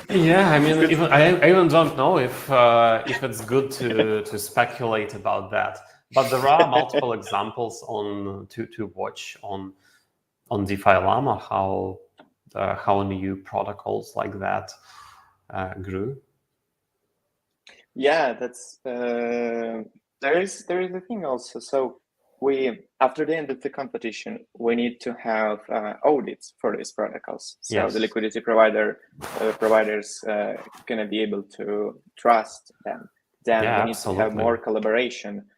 [SPEAKER 2] Yeah, I mean, I even don't know if it's good to speculate about that. But there are multiple examples to watch on DeFi Llama how new protocols like that grew.
[SPEAKER 3] Yeah, that's there is a thing also. So we, after the end of the competition, we need to have audits for these protocols. So
[SPEAKER 2] Yes.
[SPEAKER 3] the liquidity providers gonna be able to trust them. Then we need to have more collaboration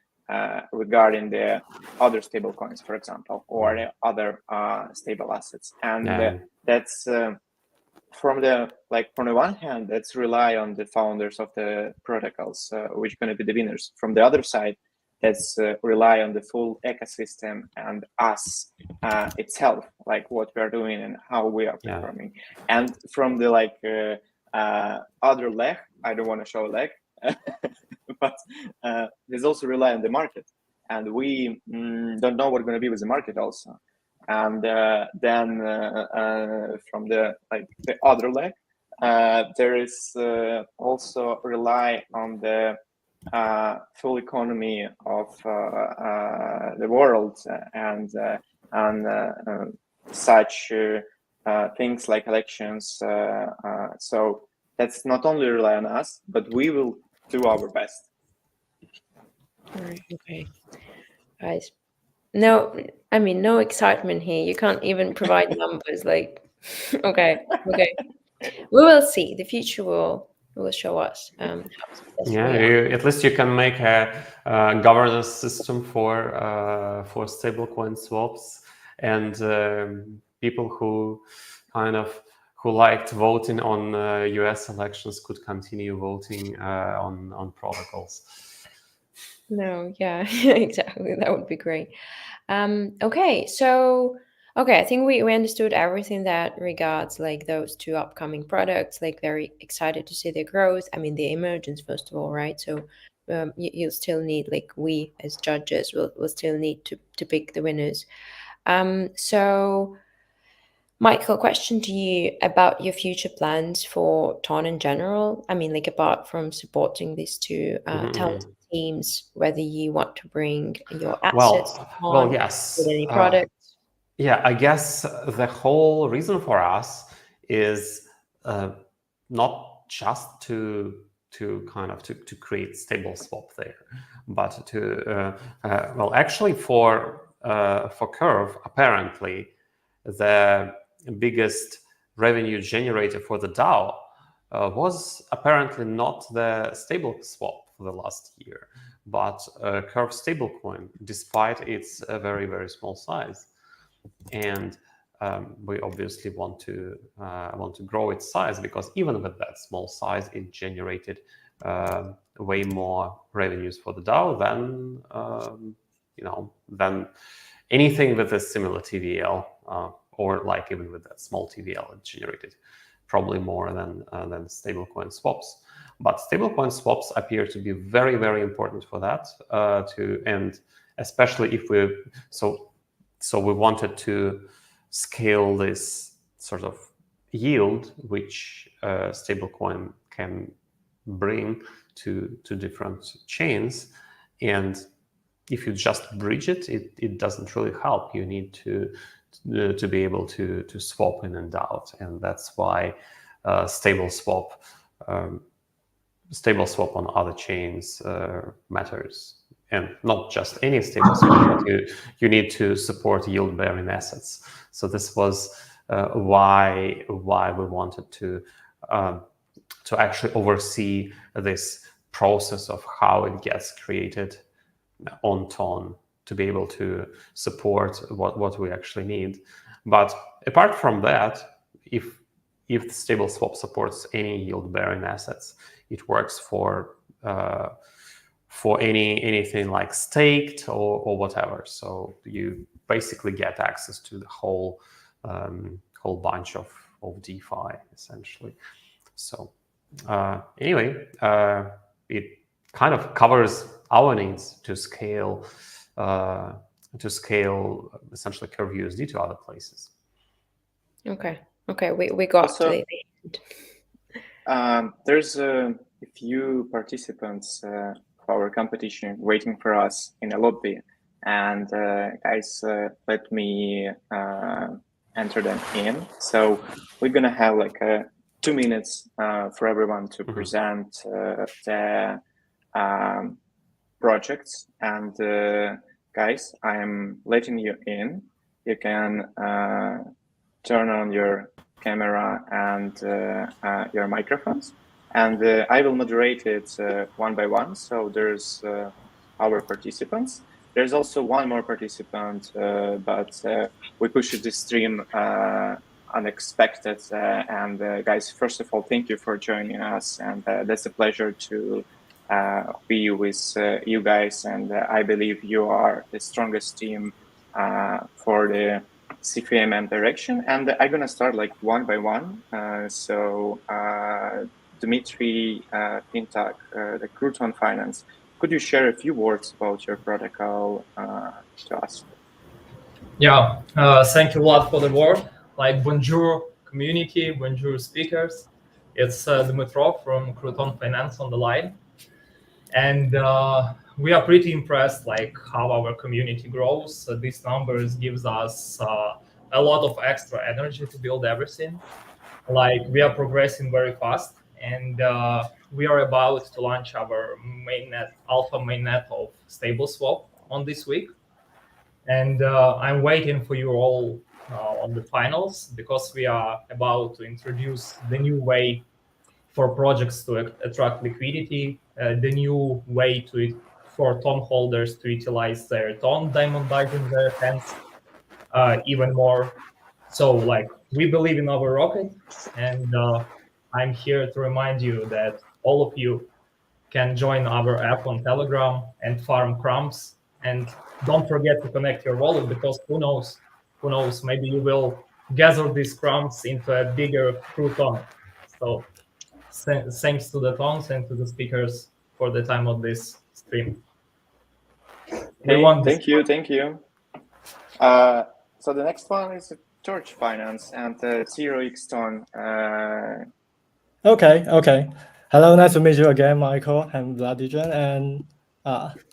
[SPEAKER 3] regarding the other stable coins, for example, or the other stable assets, and that's. From the one hand, let's rely on the founders of the protocols, which are going to be the winners. From the other side, let's rely on the full ecosystem and us itself, like what we are doing and how we are performing. And from the other leg, I don't want to show a leg, but there's also rely on the market, and we don't know what's going to be with the market also. And then from the other leg, there is also rely on the full economy of the world and such things like elections. So that's not only rely on us, but we will do our best.
[SPEAKER 1] All right. Okay, guys. No, I mean, no excitement here. You can't even provide numbers. Like, okay. We will see. The future will show us.
[SPEAKER 2] At least you can make a governance system for stablecoin swaps, and people who liked voting on US elections could continue voting on protocols.
[SPEAKER 1] No, yeah, exactly. That would be great. Okay, so I think we understood everything that regards like those two upcoming products. Like, very excited to see their growth. I mean, the emergence first of all, right? So you still need, like, we as judges will still need to pick the winners. So Michael, question to you about your future plans for Ton in general. I mean, like, apart from supporting these two talented teams, whether you want to bring your assets on
[SPEAKER 2] yes.
[SPEAKER 1] with any products.
[SPEAKER 2] I guess the whole reason for us is not just to create stable swap there, but to actually for Curve, apparently the biggest revenue generator for the DAO was apparently not the stable swap for the last year, but Curve stablecoin, despite its very, very small size. And we obviously want to grow its size, because even with that small size, it generated way more revenues for the DAO than anything with a similar TVL, or like even with that small TVL, it generated probably more than stablecoin swaps. But stablecoin swaps appear to be very, very important for that. And especially if we we wanted to scale this sort of yield which stablecoin can bring to different chains. And if you just bridge it, it doesn't really help. You need to be able to swap in and out, and that's why stable swap on other chains matters. And not just any stable swap, but you need to support yield-bearing assets. So this was why we wanted to actually oversee this process of how it gets created on Ton, to be able to support what we actually need. But apart from that, if the stable swap supports any yield-bearing assets, it works for anything like staked or whatever. So you basically get access to the whole bunch of DeFi essentially. So anyway, it kind of covers our needs to scale essentially Curve USD to other places.
[SPEAKER 1] Okay, we got
[SPEAKER 3] also,
[SPEAKER 1] to the end.
[SPEAKER 3] There's a few participants of our competition waiting for us in a lobby, and guys, let me enter them in. So we're gonna have like 2 minutes for everyone to present the projects. And guys, I am letting you in. You can turn on your camera and your microphones, and I will moderate it one by one. So there's our participants. There's also one more participant, but we pushed the stream unexpected. And guys, first of all, thank you for joining us, and that's a pleasure to be with you guys. And I believe you are the strongest team for the CFMM direction. And I'm gonna start like one by one. So Dmitry Pintak, the Crouton Finance, could you share a few words about your protocol to us?
[SPEAKER 4] Yeah, thank you a lot for the word. Like, bonjour community, bonjour speakers. It's Dmitry from Crouton Finance on the line. And we are pretty impressed like how our community grows. These numbers gives us a lot of extra energy to build everything. Like, we are progressing very fast, and we are about to launch our mainnet, alpha mainnet of StableSwap on this week. And I'm waiting for you all on the finals, because we are about to introduce the new way for projects to attract liquidity, the new way for Ton holders to utilize their Ton diamond in their hands even more. So like, we believe in our rocket, and I'm here to remind you that all of you can join our app on Telegram and farm crumbs. And don't forget to connect your wallet, because who knows, maybe you will gather these crumbs into a bigger Crouton. So thanks to the Tons and to the speakers for the time of this stream.
[SPEAKER 3] Thank you. So the next one is Torch Finance and 0x Ton.
[SPEAKER 5] Okay. Hello, nice to meet you again, Michael and Vladijan and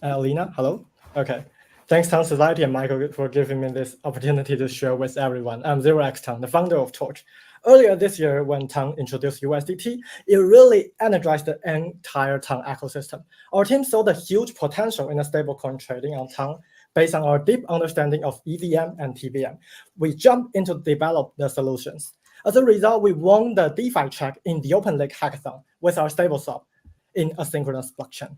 [SPEAKER 5] Alina. Hello. Okay. Thanks, Ton Society and Michael, for giving me this opportunity to share with everyone. I'm 0x Ton, the founder of Torch. Earlier this year, when Tang introduced USDT, it really energized the entire Tang ecosystem. Our team saw the huge potential in the stablecoin trading on Tang. Based on our deep understanding of EVM and TVM, we jumped into develop the solutions. As a result, we won the DeFi track in the Open Lake Hackathon with our stable swap in asynchronous blockchain.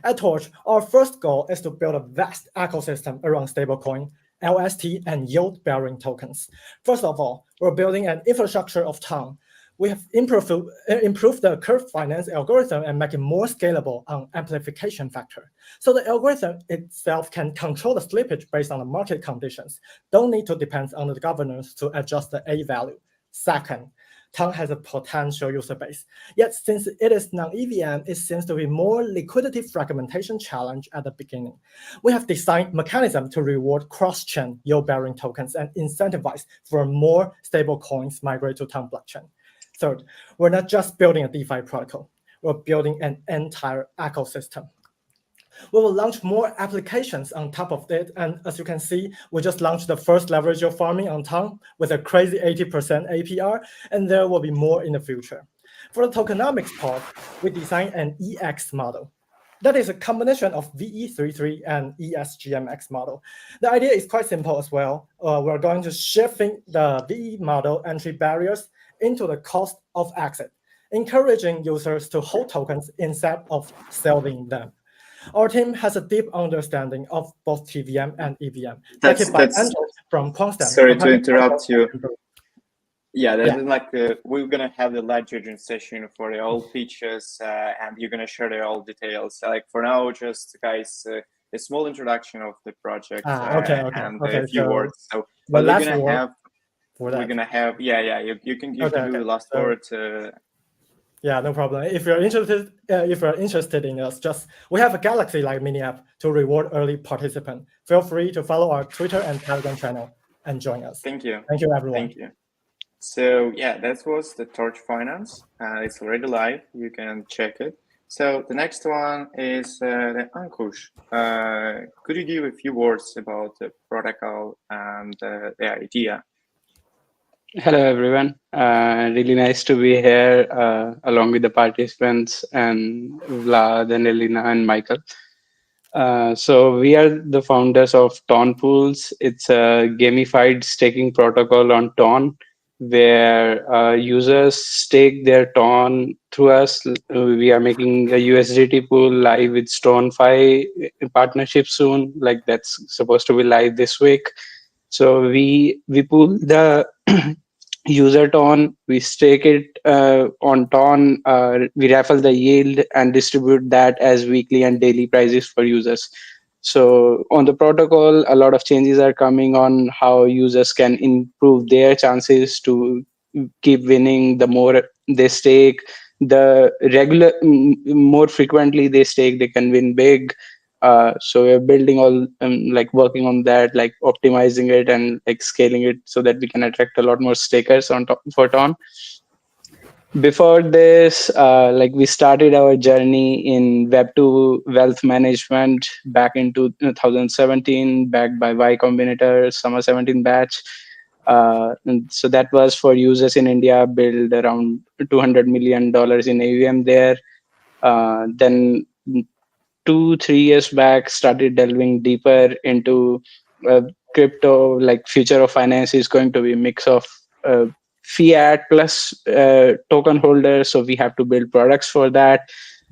[SPEAKER 5] At Torch, our first goal is to build a vast ecosystem around stablecoin, LST, and yield-bearing tokens. First of all, we're building an infrastructure of Tang. We have improved the curve finance algorithm and make it more scalable on amplification factor. So the algorithm itself can control the slippage based on the market conditions. Don't need to depend on the governance to adjust the A value. Second, Tang has a potential user base. Yet since it is non-EVM, it seems to be more liquidity fragmentation challenge at the beginning. We have designed mechanism to reward cross-chain yield-bearing tokens and incentivize for more stable coins migrate to Tang blockchain. Third, we're not just building a DeFi protocol, we're building an entire ecosystem. We will launch more applications on top of it. And as you can see, we just launched the first leverage farming on Tang with a crazy 80% APR, and there will be more in the future. For the tokenomics part, we designed an EX model. That is a combination of VE33 and ESGMX model. The idea is quite simple as well. We're going to shifting the VE model entry barriers into the cost of exit, encouraging users to hold tokens instead of selling them. Our team has a deep understanding of both TVM and EVM.
[SPEAKER 3] That's
[SPEAKER 5] from Quantstamp.
[SPEAKER 3] Sorry to interrupt you. Yeah,
[SPEAKER 5] Yeah.
[SPEAKER 3] like we're gonna have the live judging session for the all features, and you're gonna share the all details. Like for now, just guys, a small introduction of the project and a few words. So
[SPEAKER 5] we're gonna have you can do the last word. Yeah, no problem. If you're interested in us, we have a Galaxy-like mini app to reward early participant. Feel free to follow our Twitter and Telegram channel and join us.
[SPEAKER 3] Thank you.
[SPEAKER 5] Thank you, everyone.
[SPEAKER 3] Thank you. So yeah, that was the Torch Finance. It's already live. You can check it. So the next one is the Ankush. Could you give a few words about the protocol and the idea?
[SPEAKER 6] Hello, everyone. Really nice to be here along with the participants and Vlad and Elena and Michael. So we are the founders of Ton Pools. It's a gamified staking protocol on Ton where users stake their Ton through us. We are making a USDT pool live with StoneFi partnership soon. Like that's supposed to be live this week. So we pool the user Ton, we stake it on Ton, we raffle the yield and distribute that as weekly and daily prices for users. So on the protocol, a lot of changes are coming on how users can improve their chances to keep winning. The more they stake, the more frequently they stake, they can win big. So we're building all working on that, like optimizing it and like scaling it so that we can attract a lot more stakers for Ton. Before this, we started our journey in Web2 wealth management back in 2017, backed by Y Combinator Summer 17 batch. And so that was for users in India, build around $200 million in AUM there. Then 2-3 years back, started delving deeper into crypto. Like future of finance is going to be a mix of fiat plus token holders. So we have to build products for that.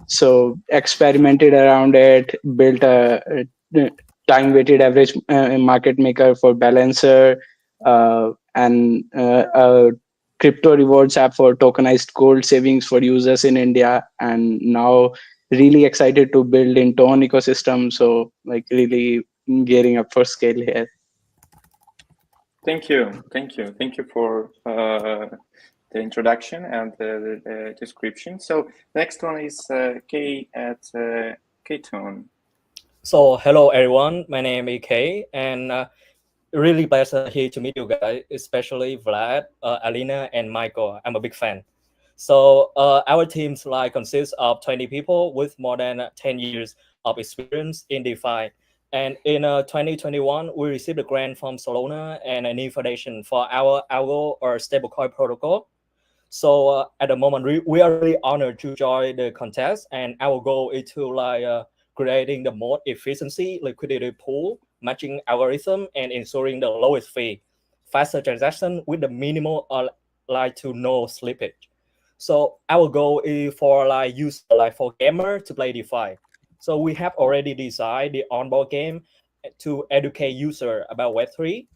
[SPEAKER 6] So experimented around it, built a time-weighted average market maker for Balancer, and a crypto rewards app for tokenized gold savings for users in India. And now really excited to build in Ton ecosystem. So like really gearing up for scale here.
[SPEAKER 3] Thank you for the introduction and the description. So next one is Kay at K-Tone.
[SPEAKER 7] So hello everyone, my name is Kay, and really pleasure here to meet you guys, especially Vlad, Alina, and Michael. I'm a big fan. So our teams consists of 20 people with more than 10 years of experience in DeFi. And in 2021, we received a grant from Solana and a new foundation for our Algo or stablecoin protocol. So at the moment, we are really honored to join the contest, and our goal is to creating the most efficiency liquidity pool, matching algorithm, and ensuring the lowest fee, faster transaction with the minimal to no slippage. So our goal is for for gamer to play DeFi. So we have already designed the onboard game to educate user about Web3.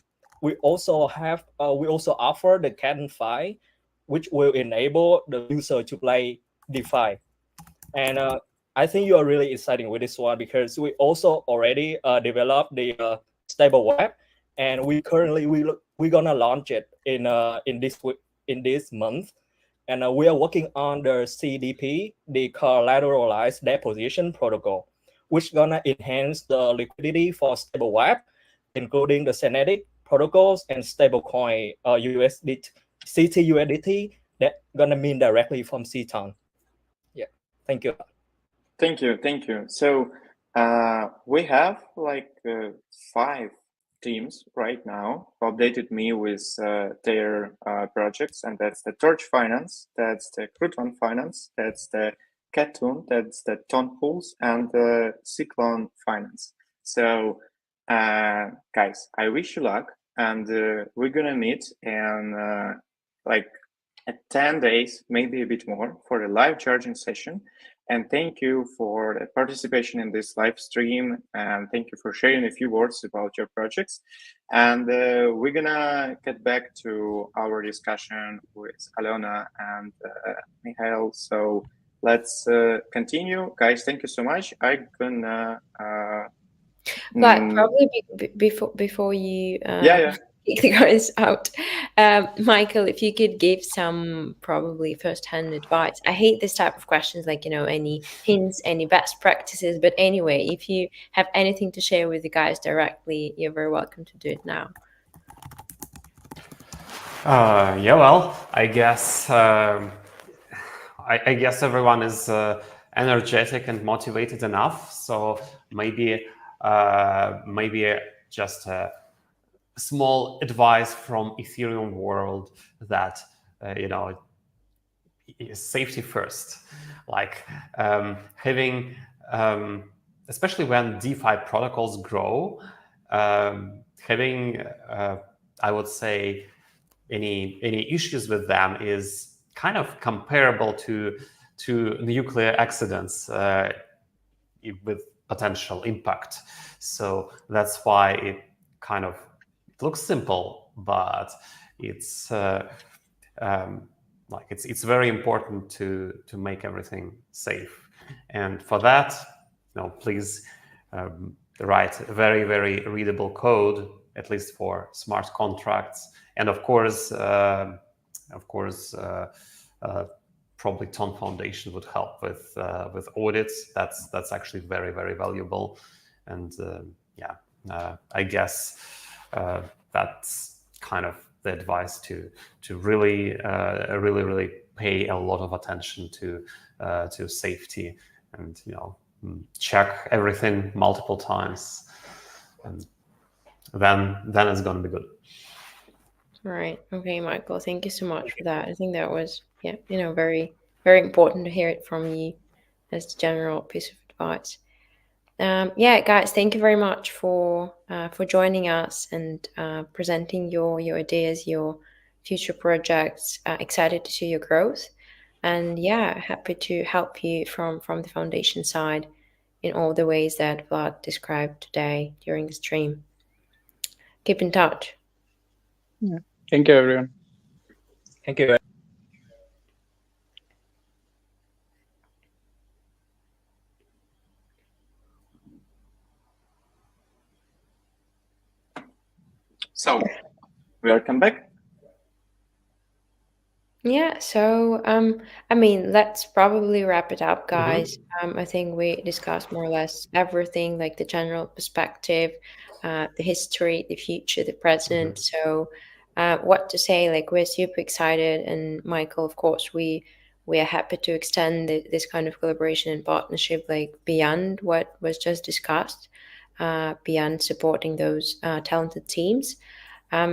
[SPEAKER 7] We also offer the CanFi, which will enable the user to play DeFi. And I think you are really exciting with this one because we also already developed the stable web, and we're gonna launch it in this month. And we are working on the CDP, the collateralized deposition protocol, which gonna enhance the liquidity for stable web, including the Senetic protocols and stablecoin USDT, CTUSDT that gonna mint directly from CTON. Yeah, thank you.
[SPEAKER 3] Thank you. So we have like 5 teams right now who updated me with their projects, and that's the Torch Finance, that's the Crouton Finance, that's the Cattoon, that's the Ton Pools, and the Cyclone Finance. So guys, I wish you luck, and we're gonna meet in like 10 days, maybe a bit more, for a live charging session. And thank you for the participation in this live stream, and thank you for sharing a few words about your projects. And we're gonna get back to our discussion with Alona and Mikhail. So let's continue. Guys, thank you so much. I'm gonna...
[SPEAKER 1] But probably before you kick the guys out, Michael, if you could give some probably first-hand advice. I hate this type of questions, like, any hints, any best practices. But anyway, if you have anything to share with the guys directly, you're very welcome to do it now.
[SPEAKER 2] Yeah, well, I guess I guess everyone is energetic and motivated enough. So maybe just a small advice from Ethereum world that safety first, like having especially when DeFi protocols grow, having I would say any issues with them is kind of comparable to nuclear accidents with potential impact. So that's why it kind of looks simple, but it's it's very important to make everything safe. And for that, please write very, very readable code, at least for smart contracts. And of course, probably Ton Foundation would help with audits. That's actually very, very valuable. And I guess that's kind of the advice to really pay a lot of attention to safety, and check everything multiple times, and then it's going to be good.
[SPEAKER 1] Right. Okay, Michael, thank you so much for that. I think that was very, very important to hear it from you as a general piece of advice. Guys, thank you very much for joining us and presenting your ideas, your future projects. Excited to see your growth, and happy to help you from the foundation side in all the ways that Vlad described today during the stream. Keep in touch.
[SPEAKER 6] Yeah. Thank you, everyone.
[SPEAKER 7] Thank you.
[SPEAKER 3] So, welcome back.
[SPEAKER 1] Yeah, so let's probably wrap it up, guys. I think we discussed more or less everything, like the general perspective, the history, the future, the present. So what to say, like, we're super excited, and Michael, of course, we are happy to extend this kind of collaboration and partnership, like, beyond what was just discussed, beyond supporting those talented teams.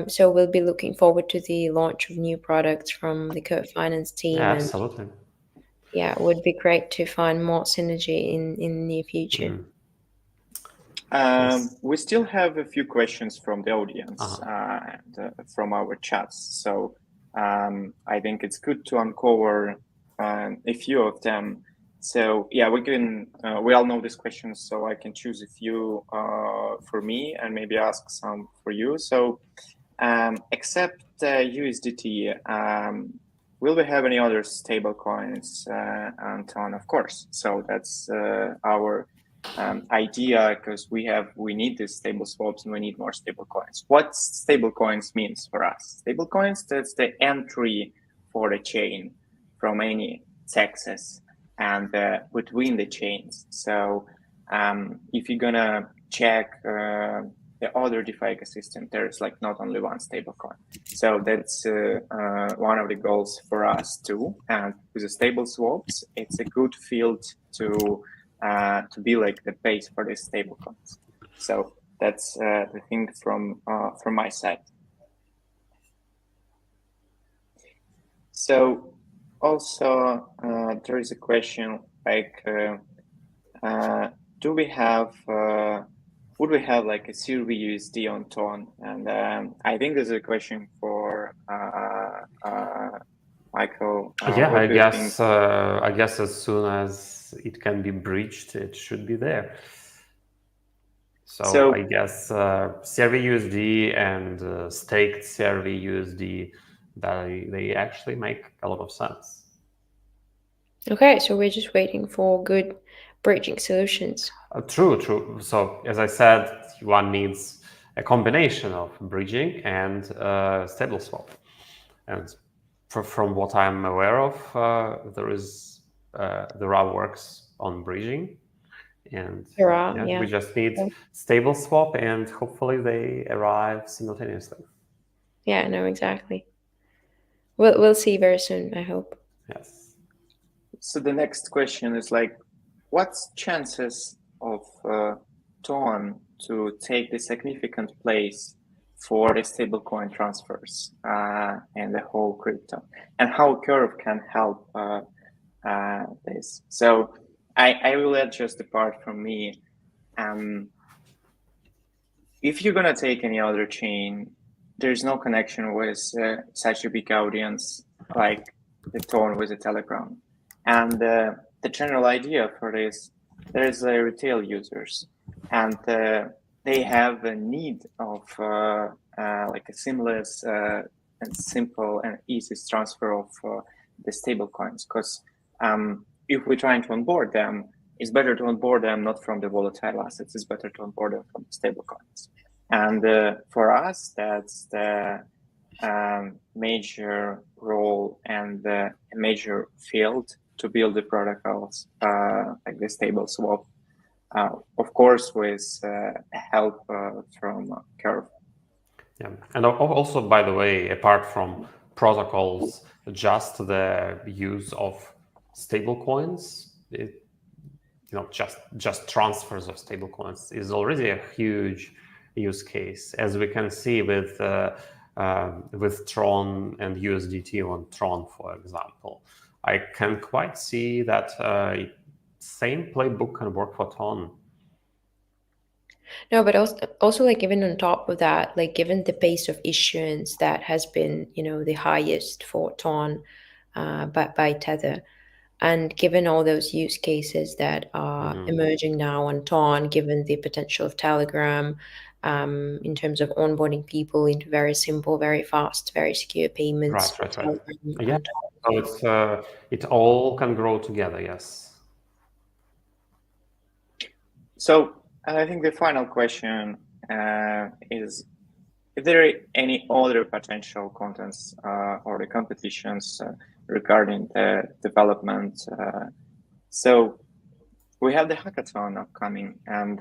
[SPEAKER 1] So we'll be looking forward to the launch of new products from the co-finance team.
[SPEAKER 2] Yeah,
[SPEAKER 1] and
[SPEAKER 2] absolutely.
[SPEAKER 1] yeah, it would be great to find more synergy in the near future.
[SPEAKER 3] We still have a few questions from the audience and from our chats. So I think it's good to uncover a few of them. So yeah, we all know these questions, so I can choose a few for me and maybe ask some for you. So except USDT, will we have any other stable coins and on? Of course. So that's our idea, because we need these stable swaps and we need more stable coins. What stable coins means for us? Stable coins, that's the entry for the chain from any taxes and between the chains. So if you're gonna check the other DeFi ecosystem, there's like not only one stablecoin. So that's one of the goals for us too. And with the stable swaps, it's a good field to be like the base for these stablecoins. So that's the thing from my side. So also there is a question like, would we have like a CRV-USD on Ton? And I think there's a question for Michael.
[SPEAKER 2] Yeah, I guess as soon as it can be breached, it should be there. So I guess CRV-USD and staked CRV-USD, they actually make a lot of sense.
[SPEAKER 1] Okay, so we're just waiting for good bridging solutions.
[SPEAKER 2] True. So as I said, one needs a combination of bridging and stable swap. And from what I'm aware of, there are works on bridging, and we just need stable swap, and hopefully they arrive simultaneously.
[SPEAKER 1] Yeah, no, exactly. We'll see very soon, I hope.
[SPEAKER 2] Yes.
[SPEAKER 3] So the next question is like, what's chances of Ton to take the significant place for the stablecoin transfers and the whole crypto, and how Curve can help this? So I will add just a part from me. If you're gonna take any other chain, there's no connection with such a big audience like the Ton with the Telegram. And the general idea for this, there's retail users, and they have a need of like a seamless and simple and easy transfer of the stable coins. Because if we're trying to onboard them, it's better to onboard them not from the volatile assets. It's better to onboard them from the stable coins. And for us, that's the major role and a major field to build the protocols like the stable swap, of course, with help from Curve.
[SPEAKER 2] Yeah, and also, by the way, apart from protocols, just the use of stablecoins, just transfers of stablecoins is already a huge use case, as we can see with Tron and USDT on Tron, for example. I can quite see that same playbook can work for Ton.
[SPEAKER 1] No, but also like even on top of that, like given the pace of issuance that has been, the highest for Ton by Tether, and given all those use cases that are emerging now on Ton, given the potential of Telegram in terms of onboarding people into very simple, very fast, very secure payments.
[SPEAKER 2] Right. Yeah, so it all can grow together, yes.
[SPEAKER 3] So I think the final question is, if there are any other potential contents or the competitions regarding the development. So we have the hackathon upcoming, and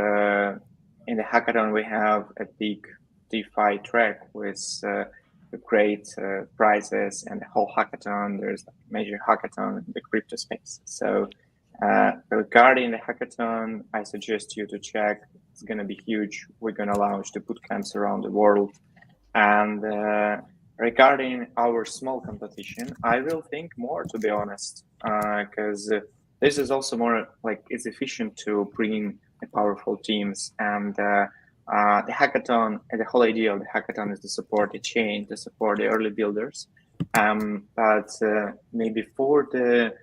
[SPEAKER 3] in the hackathon we have a big DeFi track with great prizes, and the whole hackathon, there's a major hackathon in the crypto space. So regarding the hackathon, I suggest you to check. It's going to be huge. We're going to launch the bootcamps around the world. And regarding our small competition, I will think more, to be honest, because this is also more like it's efficient to bring powerful teams. And the hackathon, the whole idea of the hackathon is to support the chain, to support the early builders. But maybe for the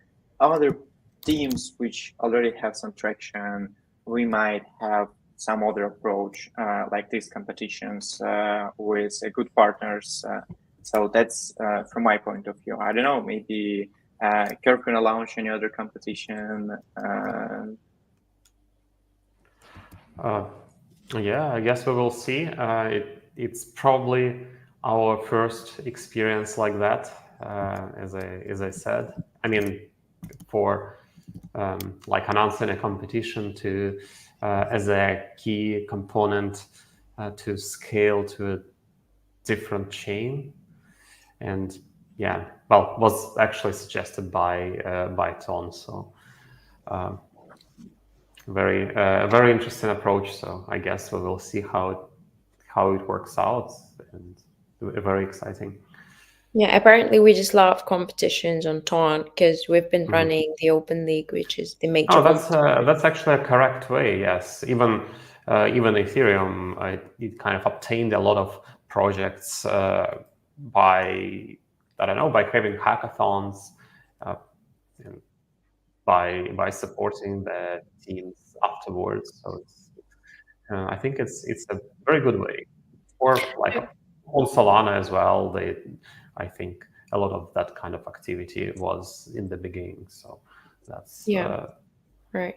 [SPEAKER 3] other teams which already have some traction, we might have some other approach, like these competitions with good partners. So that's from my point of view. I don't know, maybe Curve gonna launch any other competition.
[SPEAKER 2] Yeah, I guess we will see. It's probably our first experience like that, as I said. I mean, for like announcing a competition to as a key component to scale to a different chain, and yeah, well, was actually suggested by Ton. So very interesting approach. So I guess we will see how it works out, and very exciting.
[SPEAKER 1] Yeah, apparently we just love competitions on Ton because we've been running the Open League, which is the major.
[SPEAKER 2] Oh, that's actually a correct way. Yes, even Ethereum, it kind of obtained a lot of projects by, I don't know, by having hackathons, and by supporting the teams afterwards. So I think it's a very good way. Or like on Solana as well. I think a lot of that kind of activity was in the beginning. So that's
[SPEAKER 1] right.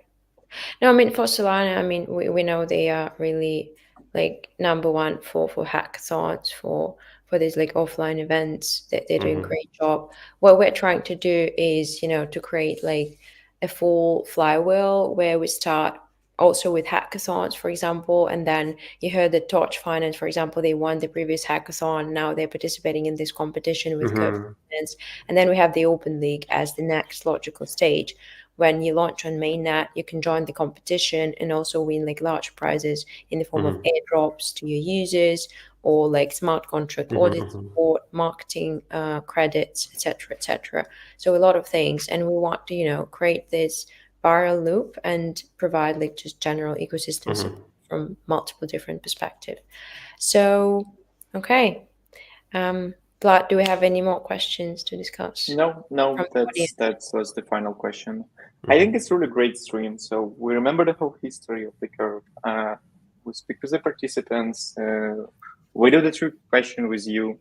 [SPEAKER 1] No, I mean for Solana, I mean we know they are really like number one for hackathons, for these like offline events. That they're doing a great job. What we're trying to do is, to create like a full flywheel where we start also with hackathons, for example, and then you heard that Torch Finance, for example, they won the previous hackathon. Now they're participating in this competition with co-finance, and then we have the Open League as the next logical stage. When you launch on mainnet, you can join the competition and also win like large prizes in the form of airdrops to your users, or like smart contract audit support, marketing credits, etc., etc. So a lot of things, and we want to create this viral loop and provide like just general ecosystem support from multiple different perspectives. So, okay. Vlad, do we have any more questions to discuss?
[SPEAKER 3] No, that was the final question. I think it's really great stream. So we remember the whole history of the Curve. We speak with the participants. We do the true question with you.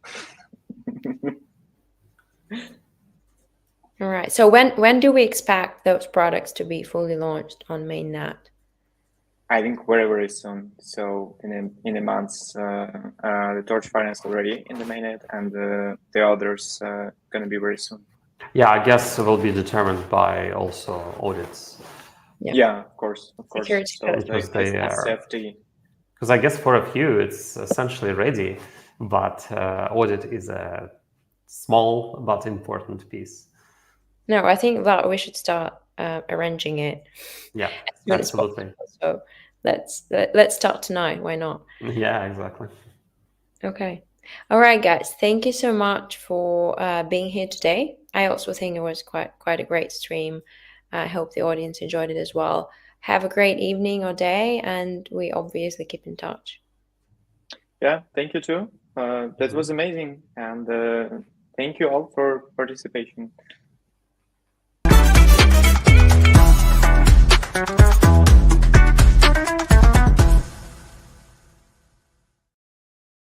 [SPEAKER 1] All right. So when do we expect those products to be fully launched on mainnet?
[SPEAKER 3] I think very soon. So in a month, the Torch Finance already in the mainnet, and the others going to be very soon.
[SPEAKER 2] Yeah, I guess it will be determined by also audits.
[SPEAKER 3] Yeah, of course.
[SPEAKER 1] Security
[SPEAKER 3] so safety.
[SPEAKER 2] Because I guess for a few it's essentially ready, but audit is a small but important piece.
[SPEAKER 1] No, I think that we should start arranging it.
[SPEAKER 2] Yeah, absolutely.
[SPEAKER 1] So let's start tonight. Why not?
[SPEAKER 2] Yeah, exactly.
[SPEAKER 1] Okay. All right, guys. Thank you so much for being here today. I also think it was quite a great stream. I hope the audience enjoyed it as well. Have a great evening or day, and we obviously keep in touch.
[SPEAKER 3] Yeah, thank you too. That was amazing, and thank you all for participation.